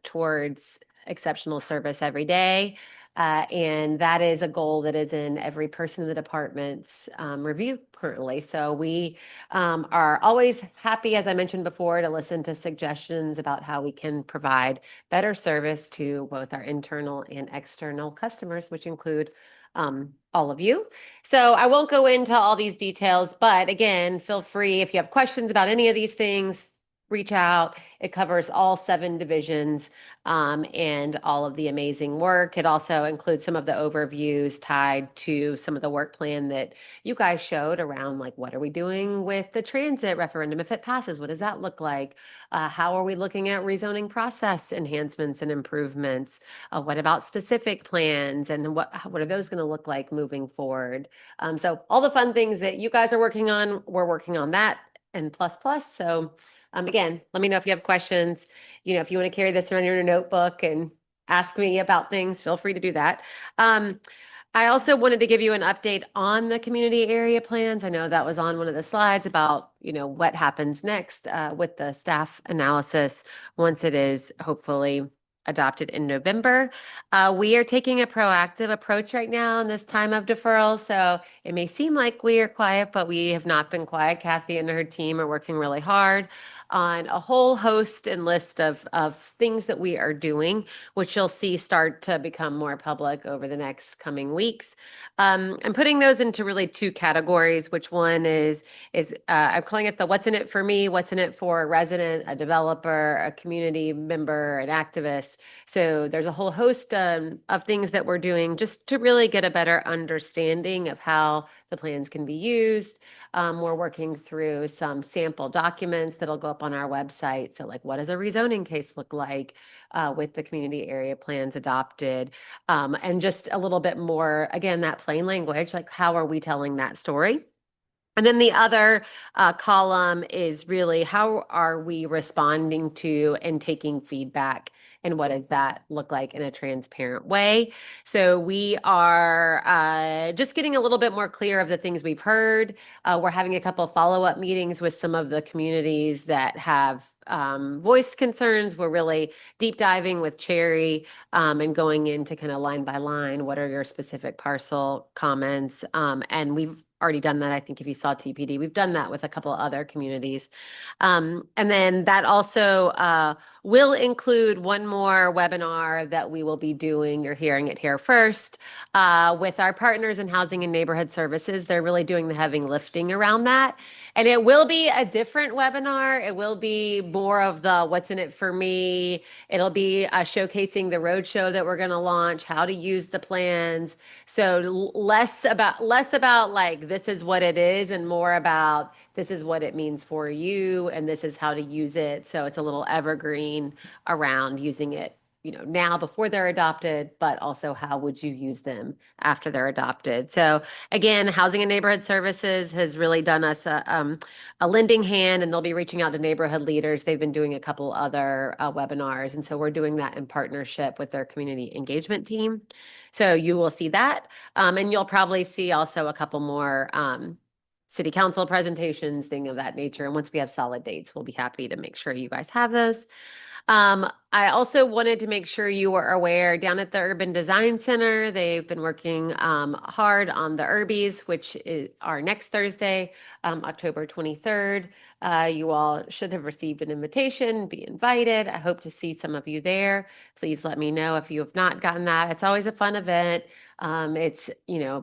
towards exceptional service every day. And that is a goal that is in every person in the department's review currently. So we are always happy, as I mentioned before, to listen to suggestions about how we can provide better service to both our internal and external customers, which include all of you. So I won't go into all these details, but again, feel free if you have questions about any of these things, reach out. It covers all 7 divisions and all of the amazing work. It also includes some of the overviews tied to some of the work plan that you guys showed around, like, what are we doing with the transit referendum if it passes? What does that look like? How are we looking at rezoning process enhancements and improvements? What about specific plans, and what are those going to look like moving forward? So all the fun things that you guys are working on, we're working on that and plus. So again, let me know if you have questions. If you want to carry this around in your notebook and ask me about things, feel free to do that. I also wanted to give you an update on the community area plans. I know that was on one of the slides about, what happens next with the staff analysis once it is hopefully adopted in November. We are taking a proactive approach right now in this time of deferral. So it may seem like we are quiet, but we have not been quiet. Kathy and her team are working really hard on a whole host and list of things that we are doing, which you'll see start to become more public over the next coming weeks. I'm putting those into really 2 categories, which one is I'm calling it the what's in it for me, what's in it for a resident, a developer, a community member, an activist. So there's a whole host of things that we're doing just to really get a better understanding of how the plans can be used. We're working through some sample documents that'll go up on our website. So, like, what does a rezoning case look like with the community area plans adopted? And just a little bit more, again, that plain language, like, how are we telling that story? And then the other column is really how are we responding to and taking feedback, and what does that look like in a transparent way? So we are just getting a little bit more clear of the things we've heard. We're having a couple follow-up meetings with some of the communities that have voiced concerns. We're really deep diving with Cherry and going into kind of line by line. What are your specific parcel comments? And we've already done that. I think if you saw TPD, we've done that with a couple of other communities. And then that also will include one more webinar that we will be doing. You're hearing it here first with our partners in Housing and Neighborhood Services. They're really doing the heavy lifting around that. And it will be a different webinar. It will be more of the what's in it for me. It'll be showcasing the roadshow that we're going to launch, how to use the plans. So less about like, this is what it is, and more about this is what it means for you, and this is how to use it. So it's a little evergreen around using it, now before they're adopted, but also how would you use them after they're adopted. So again, Housing and Neighborhood Services has really done us a lending hand, and they'll be reaching out to neighborhood leaders. They've been doing a couple other webinars, and so we're doing that in partnership with their community engagement team. So you will see that, and you'll probably see also a couple more city council presentations, thing of that nature. And once we have solid dates, we'll be happy to make sure you guys have those. I also wanted to make sure you were aware down at the Urban Design Center, they've been working hard on the Urbies, which is our next Thursday, October 23rd. You all should have received an invitation, be invited. I hope to see some of you there. Please let me know if you have not gotten that. It's always a fun event. It's,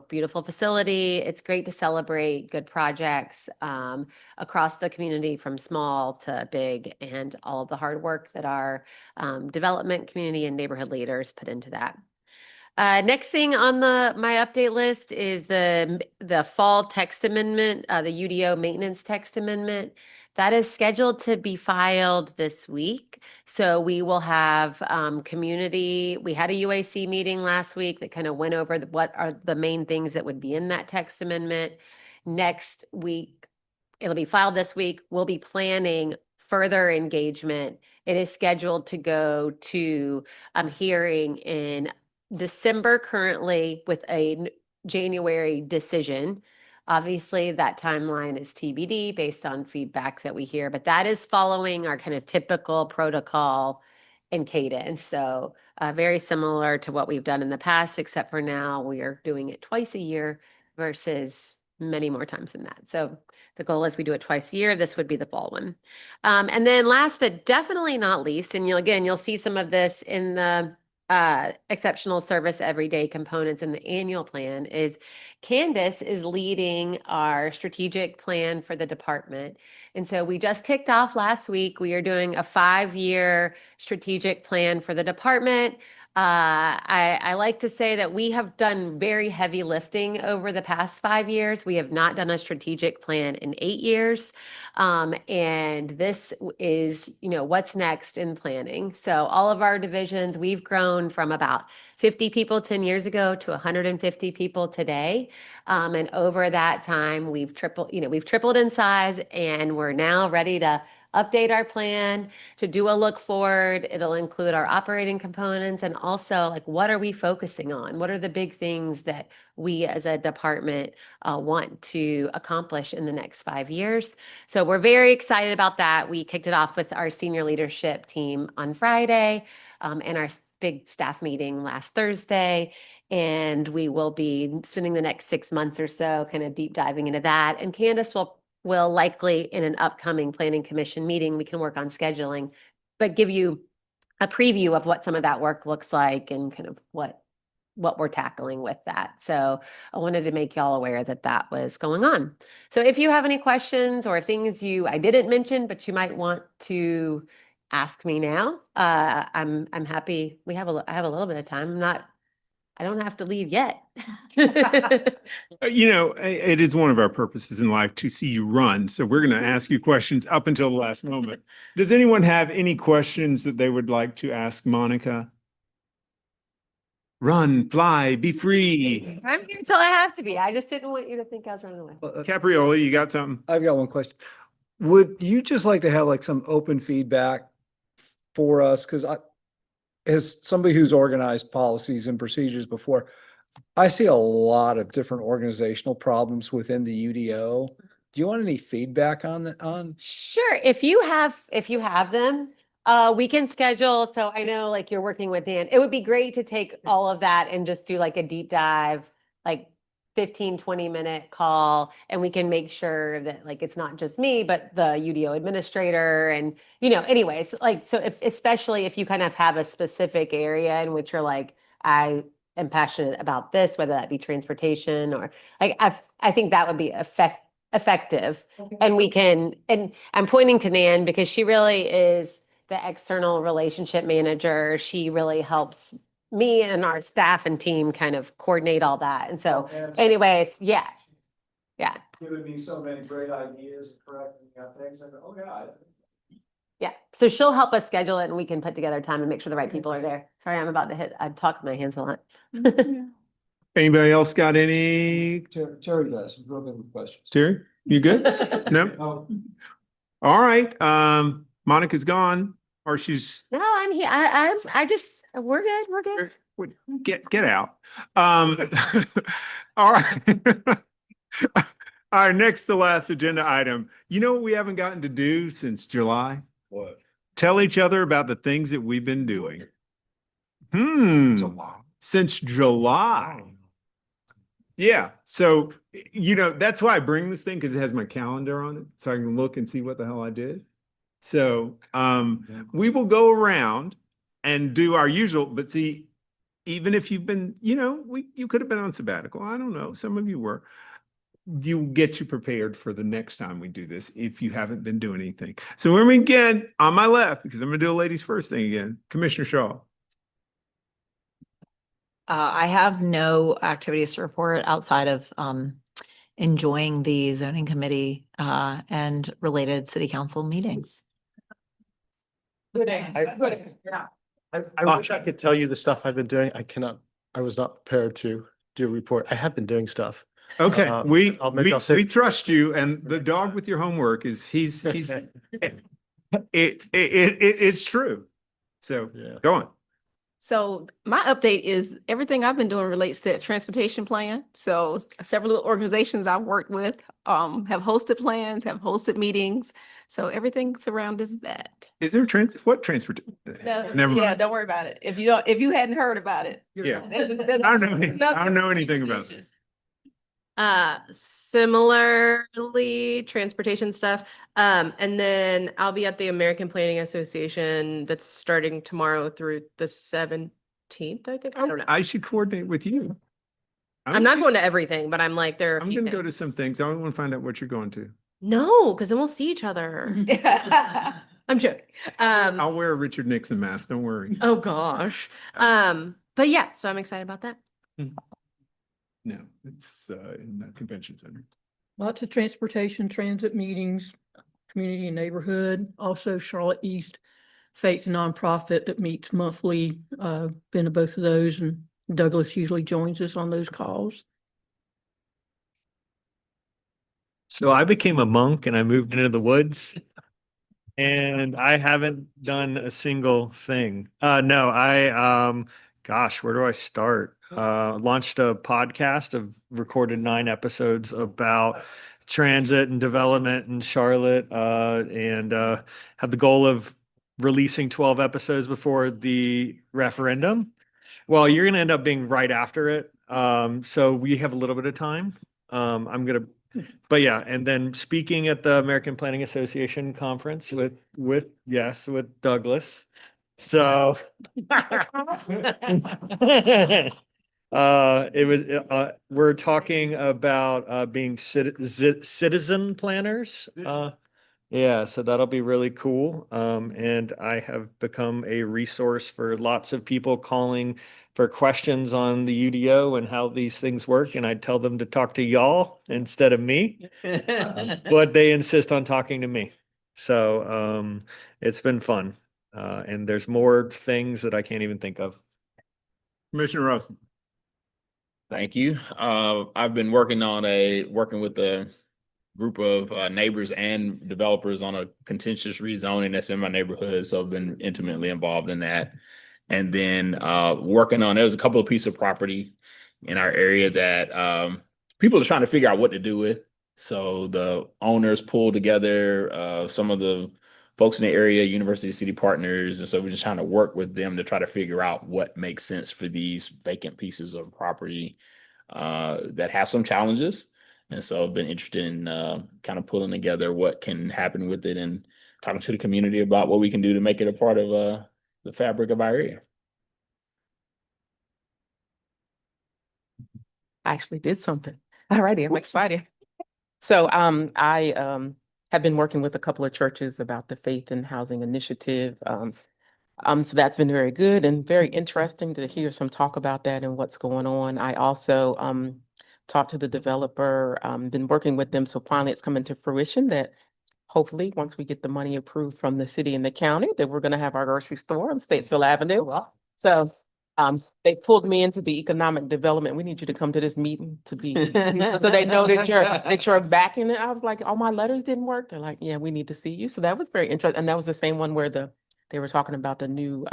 beautiful facility. It's great to celebrate good projects across the community from small to big and all of the hard work that our development community and neighborhood leaders put into that. Next thing on my update list is the fall text amendment, the UDO maintenance text amendment. That is scheduled to be filed this week. So we will have we had a UAC meeting last week that kind of went over what are the main things that would be in that text amendment. Next week, it'll be filed this week. We'll be planning further engagement. It is scheduled to go to hearing in December currently with a January decision. Obviously, that timeline is TBD based on feedback that we hear, but that is following our kind of typical protocol and cadence. So very similar to what we've done in the past, except for now we are doing it twice a year versus many more times than that. So the goal is we do it twice a year. This would be the fall one. And then last but definitely not least, and you'll see some of this in the exceptional service everyday components in the annual plan, is Candace is leading our strategic plan for the department. And so we just kicked off last week. We are doing a 5-year strategic plan for the department. I like to say that we have done very heavy lifting over the past 5 years. We have not done a strategic plan in 8 years. And this is, what's next in planning. So all of our divisions, we've grown from about 50 people 10 years ago to 150 people today. And over that time, we've tripled in size, and we're now ready to update our plan, to do a look forward. It'll include our operating components and also what are we focusing on? What are the big things that we as a department want to accomplish in the next 5 years? So we're very excited about that. We kicked it off with our senior leadership team on Friday and our big staff meeting last Thursday. And we will be spending the next 6 months or so kind of deep diving into that. And Candace will likely in an upcoming planning commission meeting, we can work on scheduling, but give you a preview of what some of that work looks like and kind of what we're tackling with that. So I wanted to make y'all aware that that was going on. So if you have any questions or things I didn't mention, but you might want to ask me now, I'm happy. I have a little bit of time. I don't have to leave yet. It is one of our purposes in life to see you run. So we're going to ask you questions up until the last moment. Does anyone have any questions that they would like to ask Monica? Run, fly, be free. I'm here until I have to be. I just didn't want you to think I was running away. Capriola, you got something? I've got one question. Would you just like to have some open feedback for us? Because as somebody who's organized policies and procedures before, I see a lot of different organizational problems within the UDO. Do you want any feedback on that? Sure. If you have them, we can schedule. So I know you're working with Dan. It would be great to take all of that and just do a deep dive, 15-20 minute call, and we can make sure that it's not just me, but the UDO administrator and, anyways, especially if you kind of have a specific area in which you're I am passionate about this, whether that be transportation or I think that would be effective. And I'm pointing to Nan because she really is the external relationship manager. She really helps me and our staff and team kind of coordinate all that. And so anyways, yeah. Giving me so many great ideas and correcting things. Oh God. Yeah. So she'll help us schedule it and we can put together time and make sure the right people are there. Sorry, I'm about to I talk with my hands a lot. Anybody else got any? Terry does. Real good with questions. Terry, you good? No? All right. Monica's gone or she's. No, I'm here. We're good. We're good. Get out. All right. All right, next to last agenda item. You know what we haven't gotten to do since July? What? tell each other about the things that we've been doing. Since July. Yeah, so, that's why I bring this thing, because it has my calendar on it, so I can look and see what the hell I did. So, we will go around and do our usual, but see, even if you've been, you could have been on sabbatical. I don't know. Some of you were. You get you prepared for the next time we do this if you haven't been doing anything. So when we again, on my left, because I'm going to do a ladies first thing again, Commissioner Shaw. I have no activities to report outside of enjoying the zoning committee and related city council meetings. I wish I could tell you the stuff I've been doing. I was not prepared to do a report. I have been doing stuff. Okay, I'll say- we trust you, and the dog with your homework he's it's true. So go on. So my update is everything I've been doing relates to that transportation plan. So several organizations I've worked with have hosted plans, have hosted meetings. So everything surrounds that. Is there transportation? No, Never yeah, mind. don't worry about it. If you hadn't heard about it. Yeah. I don't know anything about this. Similarly, transportation stuff. And then I'll be at the American Planning Association that's starting tomorrow through the 17th, I think. I don't know. I should coordinate with you. I'm not going to everything, but I'm like, there are a I'm few going to go to things. some things. I want to find out what you're going to. No, because then we'll see each other. I'm joking. I'll wear a Richard Nixon mask. Don't worry. Oh gosh. But yeah, so I'm excited about that. No, it's in the convention center. Lots of transportation, transit meetings, community and neighborhood, also Charlotte East Faith Nonprofit that meets monthly, been to both of those, and Douglas usually joins us on those calls. So I became a monk and I moved into the woods and I haven't done a single thing. No, gosh, where do I start? Launched a podcast. I've recorded 9 episodes about transit and development in Charlotte, and have the goal of releasing 12 episodes before the referendum. Well, you're going to end up being right after it. So we have a little bit of time. But yeah, and then speaking at the American Planning Association conference with Douglas. So we're talking about being citizen planners. Yeah, so that'll be really cool. And I have become a resource for lots of people calling for questions on the UDO and how these things work. And I tell them to talk to y'all instead of me, but they insist on talking to me. So it's been fun. And there's more things that I can't even think of. Commissioner Russell. Thank you. I've been working with a group of neighbors and developers on a contentious rezoning that's in my neighborhood. So I've been intimately involved in that. And then there's a couple of pieces of property in our area that people are trying to figure out what to do with. So the owners pulled together some of the folks in the area, university city partners. And so we're just trying to work with them to try to figure out what makes sense for these vacant pieces of property that have some challenges. And so I've been interested in kind of pulling together what can happen with it and talking to the community about what we can do to make it a part of the fabric of our area. I actually did something. All righty, I'm excited. So I have been working with a couple of churches about the Faith and Housing Initiative. So that's been very good and very interesting to hear some talk about that and what's going on. I also talked to the developer, been working with them. So finally it's coming to fruition that hopefully once we get the money approved from the city and the county, that we're going to have our grocery store on Statesville Avenue. So they pulled me into the economic development. We need you to come to this meeting to be, so they know that you're backing it. I was like, oh, my letters didn't work. They're like, yeah, we need to see you. So that was very interesting. And that was the same one where they were talking about the new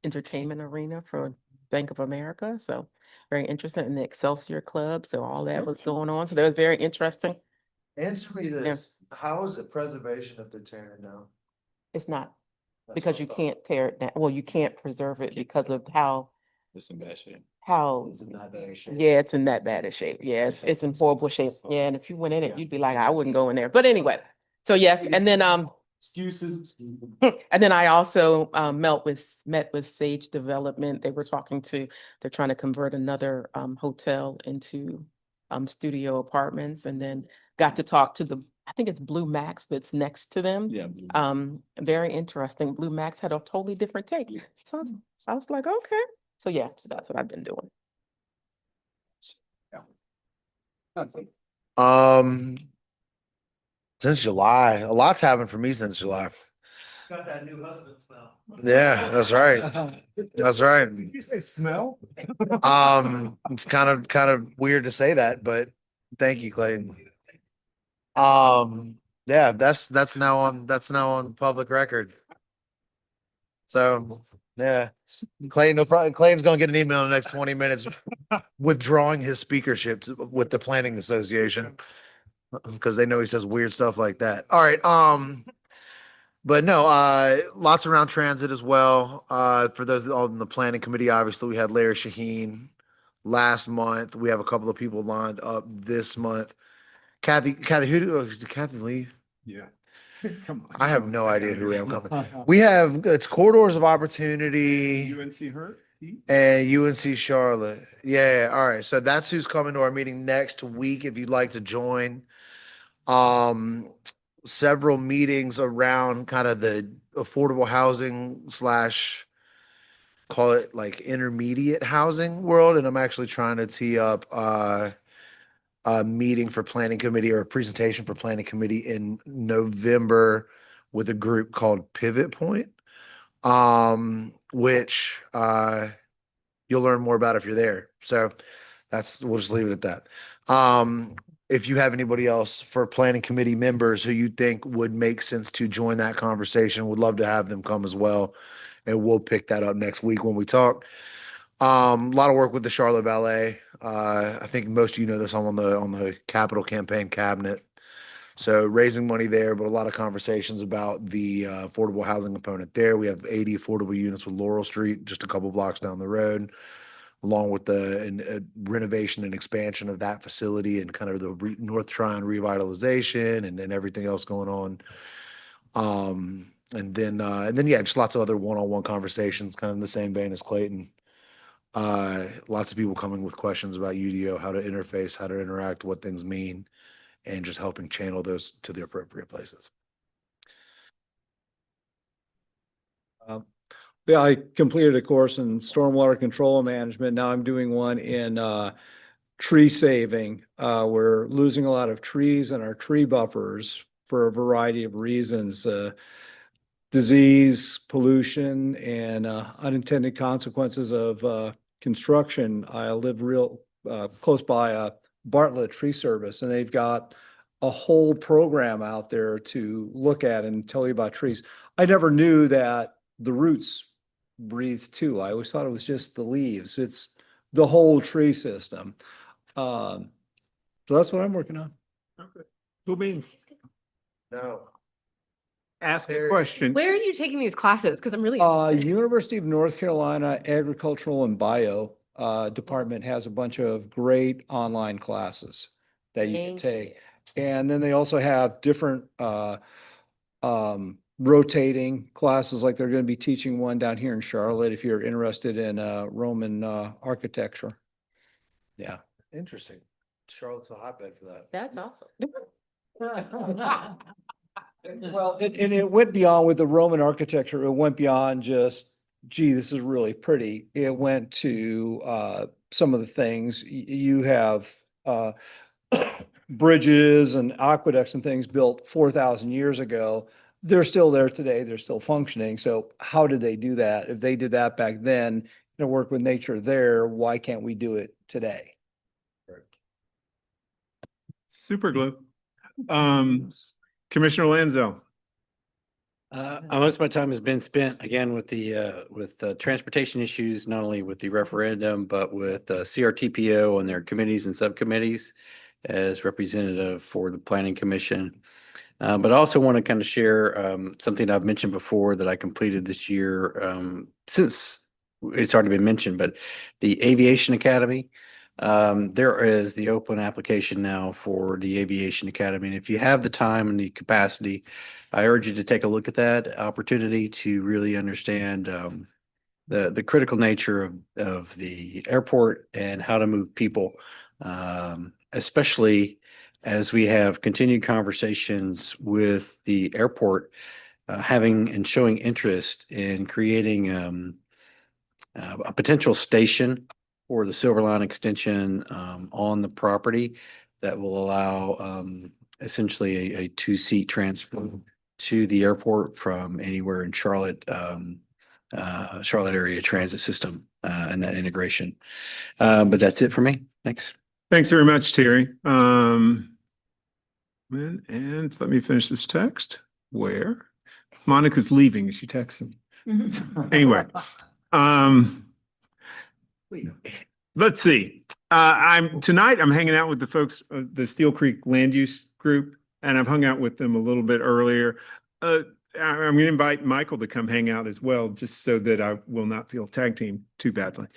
entertainment arena for Bank of America. So very interesting. And the Excelsior Club. So all that was going on. So that was very interesting. Answer me this, how is it preservation if they're tearing it down? It's not. because you can't tear it down. Well, you can't preserve it because of how, It's in bad shape. how, yeah, it's in that bad a shape. Yeah, it's in horrible shape. Yeah, and if you went in it, you'd be like, I wouldn't go in there. But anyway, so yes, and then, Excuses. and then I also met with Sage Development. They were they're trying to convert another hotel into studio apartments, and then got to talk to I think it's Blue Max that's next to them. Yeah. Very interesting. Blue Max had a totally different take. So I was like, okay. So yeah, so that's what I've been doing. Since July, a lot's happened for me since July. Got that new husband smell. Yeah, that's right. That's right. Did you say smell? It's kind of weird to say that, but thank you, Clayton. Yeah, that's now on public record. So yeah, Clayton's gonna get an email in the next 20 minutes withdrawing his speakership with the planning association because they know he says weird stuff like that. All right, but no, lots around transit as well. For those on the planning committee, obviously we had Larry Shaheen last month. We have a couple of people lined up this month. Kathy, did Kathy leave? Yeah. Come on. I have no idea who I'm coming. We have, it's Corridors of Opportunity UNC Hurt? and UNC Charlotte. Yeah. All right. So that's who's coming to our meeting next week. If you'd like to join, several meetings around kind of the affordable housing / call it like intermediate housing world. And I'm actually trying to tee up, a meeting for planning committee or a presentation for planning committee in November with a group called Pivot Point, which you'll learn more about if you're there. So we'll just leave it at that. If you have anybody else for planning committee members who you think would make sense to join that conversation, would love to have them come as well. And we'll pick that up next week when we talk. A lot of work with the Charlotte Ballet. I think most of you know this. I'm on the capital campaign cabinet. So raising money there, but a lot of conversations about the affordable housing component there. We have 80 affordable units with Laurel Street, just a couple blocks down the road, along with the renovation and expansion of that facility and kind of the North Tryon revitalization and everything else going on. And then yeah, just lots of other one-on-one conversations, kind of in the same vein as Clayton. Lots of people coming with questions about UDO, how to interface, how to interact, what things mean, and just helping channel those to the appropriate places. Yeah, I completed a course in stormwater control management. Now I'm doing one in tree saving. We're losing a lot of trees in our tree buffers for a variety of reasons. Disease, pollution, and unintended consequences of construction. I live real close by Bartlett Tree Service, and they've got a whole program out there to look at and tell you about trees. I never knew that the roots breathe too. I always thought it was just the leaves. It's the whole tree system. So that's what I'm working on. Okay. Cool beans. No. Ask a question. Where are you taking these classes? Because I'm really. University of North Carolina Agricultural and Bio department has a bunch of great online classes that you can take. And then they also have different rotating classes, like they're going to be teaching one down here in Charlotte if you're interested in Roman architecture. Yeah. Interesting. Charlotte's a hotbed for that. That's awesome. Well, and it went beyond with the Roman architecture. It went beyond just, gee, this is really pretty. It went to some of the things you have bridges and aqueducts and things built 4,000 years ago. They're still there today. They're still functioning. So how did they do that? If they did that back then, work with nature there, why can't we do it today? Super glue. Commissioner Lanzo. Most of my time has been spent again with the transportation issues, not only with the referendum, but with CRTPO and their committees and subcommittees. as representative for the Planning Commission. But I also want to kind of share something I've mentioned before that I completed this year, since it's already been mentioned, but the Aviation Academy. There is the open application now for the Aviation Academy. And if you have the time and the capacity, I urge you to take a look at that opportunity to really understand the critical nature of the airport and how to move people, especially as we have continued conversations with the airport, having and showing interest in creating a potential station for the Silver Line extension on the property that will allow essentially a two-seat transfer to the airport from anywhere in Charlotte, Charlotte area transit system and that integration. But that's it for me. Thanks. Thanks very much, Terry. And let me finish this text. Where? Monica's leaving. She texts him. Anyway, let's see. Tonight I'm hanging out with the folks, the Steel Creek Land Use Group, and I've hung out with them a little bit earlier. I'm going to invite Michael to come hang out as well, just so that I will not feel tag team too badly.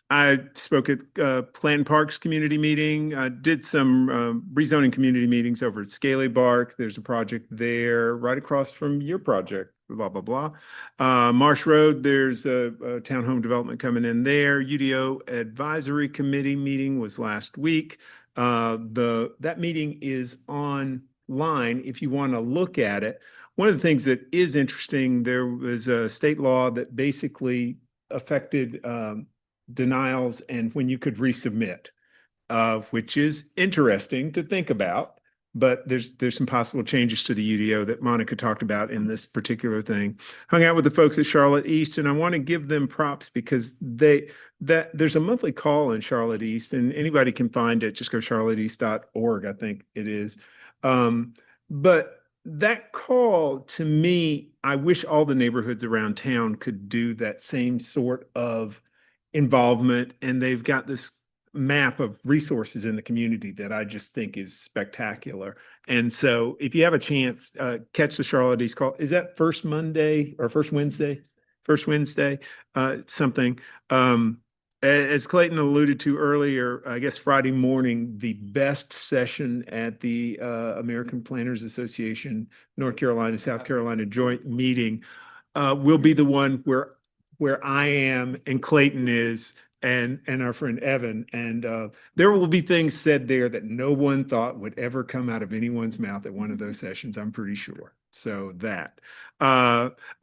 I spoke at Planton Parks community meeting. I did some rezoning community meetings over at Scaly Bark. There's a project there right across from your project, blah, blah, blah. Marsh Road, there's a townhome development coming in there. UDO Advisory Committee meeting was last week. That meeting is online if you want to look at it. One of the things that is interesting, there was a state law that basically affected denials and when you could resubmit, which is interesting to think about. But there's some possible changes to the UDO that Monica talked about in this particular thing. Hung out with the folks at Charlotte East, and I want to give them props because there's a monthly call in Charlotte East, and anybody can find it. Just go charlotteeast.org, I think it is. But that call, to me, I wish all the neighborhoods around town could do that same sort of involvement, and they've got this map of resources in the community that I just think is spectacular. And so if you have a chance, catch the Charlotte East call. Is that first Monday or first Wednesday? First Wednesday, something. As Clayton alluded to earlier, I guess Friday morning, the best session at the American Planners Association, North Carolina, South Carolina joint meeting will be the one where I am and Clayton is and our friend Evan. And there will be things said there that no one thought would ever come out of anyone's mouth at one of those sessions, I'm pretty sure. So that.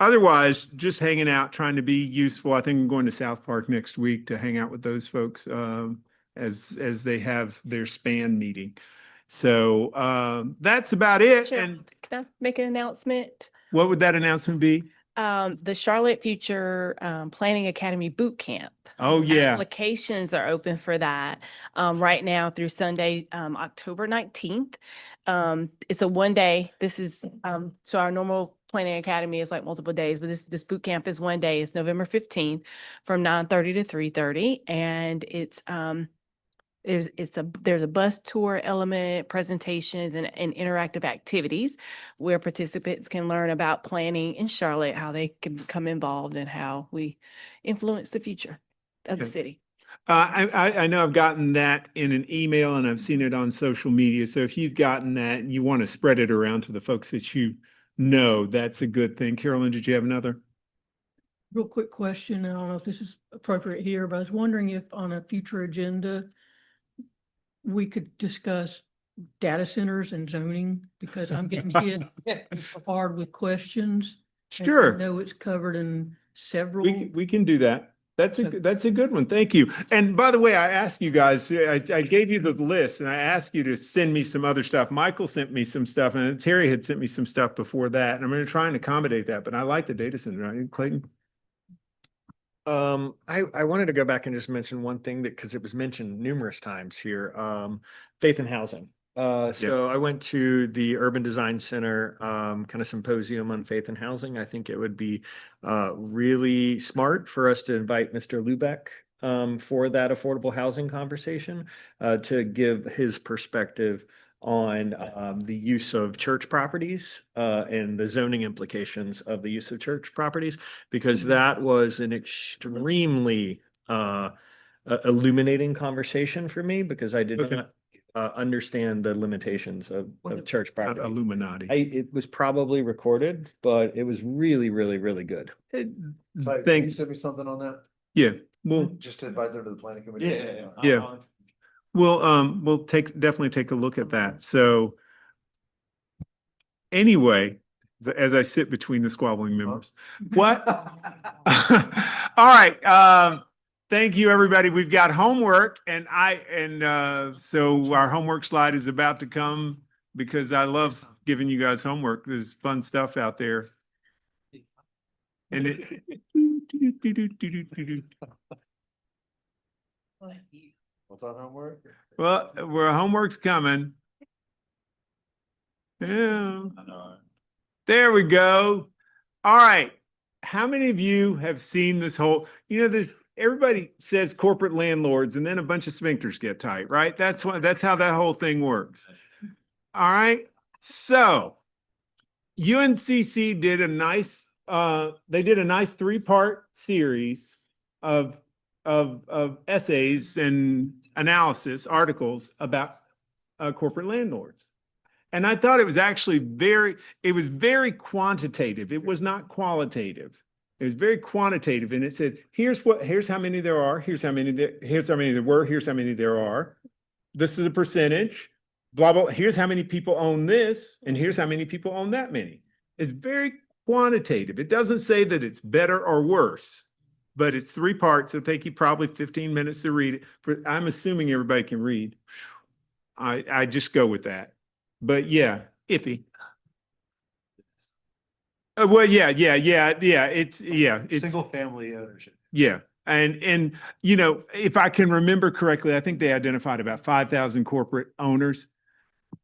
Otherwise, just hanging out, trying to be useful. I think I'm going to South Park next week to hang out with those folks as they have their SPAN meeting. So that's about it. And Can I make an announcement? what would that announcement be? The Charlotte Future Planning Academy Boot Camp. Oh, yeah. Applications are open for that right now through Sunday, October 19th. It's a 1 day. This is so our normal Planning Academy is like multiple days, but this boot camp is 1 day. It's November 15th from 9:30 to 3:30, and it's there's a bus tour element, presentations, and interactive activities where participants can learn about planning in Charlotte, how they can become involved, and how we influence the future of the Okay. city. I know I've gotten that in an email and I've seen it on social media. So if you've gotten that and you want to spread it around to the folks that you know, that's a good thing. Carolyn, did you have another? Real quick question. I don't know if this is appropriate here, but I was wondering if on a future agenda, we could discuss data centers and zoning, because I'm getting hit hard with questions. and I Sure. know it's covered in several. We can do that. That's a good one. Thank you. And by the way, I asked you guys, I gave you the list and I asked you to send me some other stuff. Michael sent me some stuff and Terry had sent me some stuff before that. And I'm going to try and accommodate that, but I like the data center, right, Clayton? I wanted to go back and just mention one thing because it was mentioned numerous times here, faith in housing. So I went to the Urban Design Center kind of symposium on faith in housing. I think it would be really smart for us to invite Mr. Lubeck for that affordable housing conversation, to give his perspective on the use of church properties and the zoning implications of the use of church properties, because that was an extremely illuminating conversation for me, because I did Okay. not understand the limitations of church Not property. Illuminati. It was probably recorded, but it was really, really, really good. Can you Thanks. send me something on that? Yeah, well, Just to invite them to the planning committee? yeah. We'll definitely take a look at that. So anyway, as I sit between the squabbling members, what? All right. Thank you, everybody. We've got homework and so our homework slide is about to come because I love giving you guys homework. There's fun stuff out there. And it. What's our homework? Well, homework's coming. Yeah. There we go. All right. How many of you have seen this whole, everybody says corporate landlords and then a bunch of sphincters get tight, right? That's how that whole thing works. All right. So UNCC did a nice 3-part series of essays and analysis articles about corporate landlords. And I thought it was actually very quantitative. It was not qualitative. It was very quantitative. And it said, here's how many there are. Here's how many there were. Here's how many there are. This is the percentage, blah, blah. Here's how many people own this. And here's how many people own that many. It's very quantitative. It doesn't say that it's better or worse, but it's 3 parts. It'll take you probably 15 minutes to read it. I'm assuming everybody can read. I just go with that. But yeah, iffy. Well, yeah. It's Single family ownership. yeah. And if I can remember correctly, I think they identified about 5,000 corporate owners,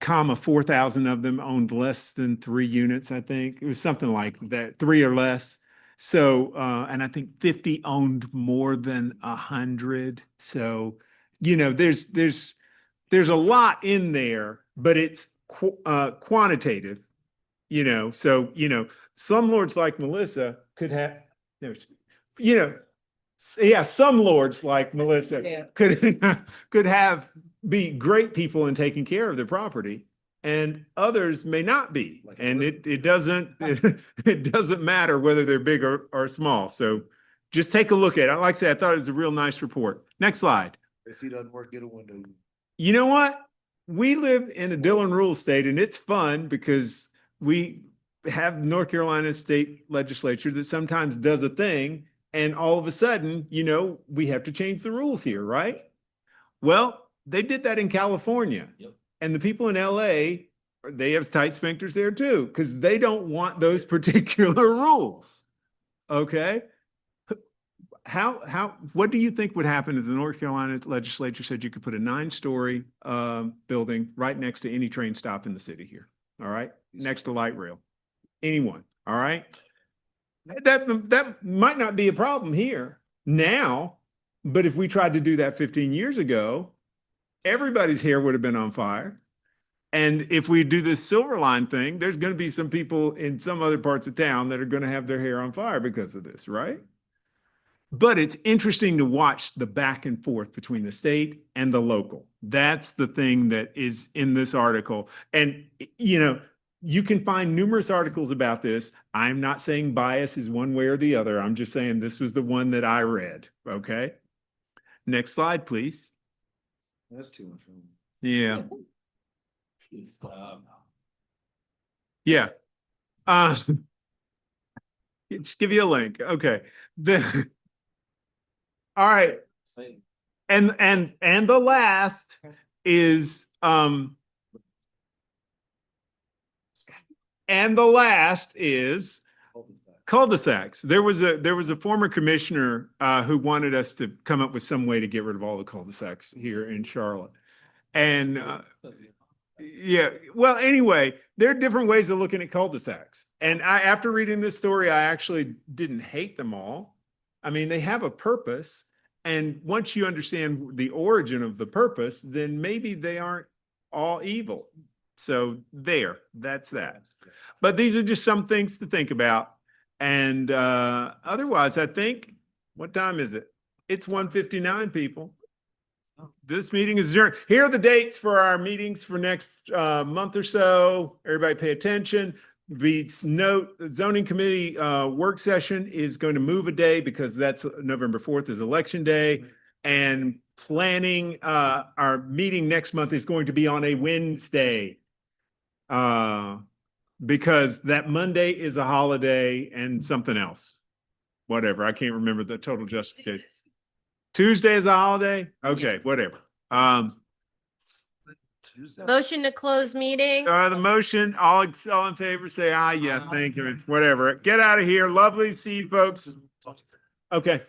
4,000 of them owned less than 3 units. I think it was something like that, 3 or less. So, and I think 50 owned more than 100. So, there's a lot in there, but it's quantitative, so, some lords like Melissa could have, some lords like Melissa could be great people in taking care of their property, and others may not be. And it doesn't matter whether they're big or small. So just take a look at it. Like I said, I thought it was a real nice report. Next slide. AC doesn't work, get a window. You know what? We live in a Dillon Rule state, and it's fun because we have North Carolina state legislature that sometimes does a thing, and all of a sudden, we have to change the rules here, right? Well, they did that in California. Yep. And the people in LA, they have tight sphincters there too, because they don't want those particular rules. Okay. What do you think would happen if the North Carolina legislature said you could put a 9-story building right next to any train stop in the city here? All right. Next to light rail. Anyone. All right. That might not be a problem here now, but if we tried to do that 15 years ago, everybody's hair would have been on fire. And if we do this silver line thing, there's going to be some people in some other parts of town that are going to have their hair on fire because of this, right? But it's interesting to watch the back and forth between the state and the local. That's the thing that is in this article. And, you can find numerous articles about this. I'm not saying bias is one way or the other. I'm just saying this was the one that I read. Okay. Next slide, please. That's too much. Yeah. Yeah. Just give you a link. Okay. All right. And the last is cul-de-sacs. There was a former commissioner who wanted us to come up with some way to get rid of all the cul-de-sacs here in Charlotte. And yeah, well, anyway, there are different ways of looking at cul-de-sacs. And after reading this story, I actually didn't hate them all. I mean, they have a purpose. And once you understand the origin of the purpose, then maybe they aren't all evil. So that's that. But these are just some things to think about. And otherwise, I think, what time is it? It's 1:59, people. This meeting is adjourned. Here are the dates for our meetings for next month or so. Everybody pay attention. Note, the zoning committee work session is going to move a day because that's November 4th is election day. And planning, our meeting next month is going to be on a Wednesday. Because that Monday is a holiday and something else. Whatever, I can't remember the total justification. Tuesday is a holiday? Okay, whatever. Motion to close meeting. The motion, all in favor, say aye. Yeah, thank you. Whatever. Get out of here. Lovely to see you folks. Okay.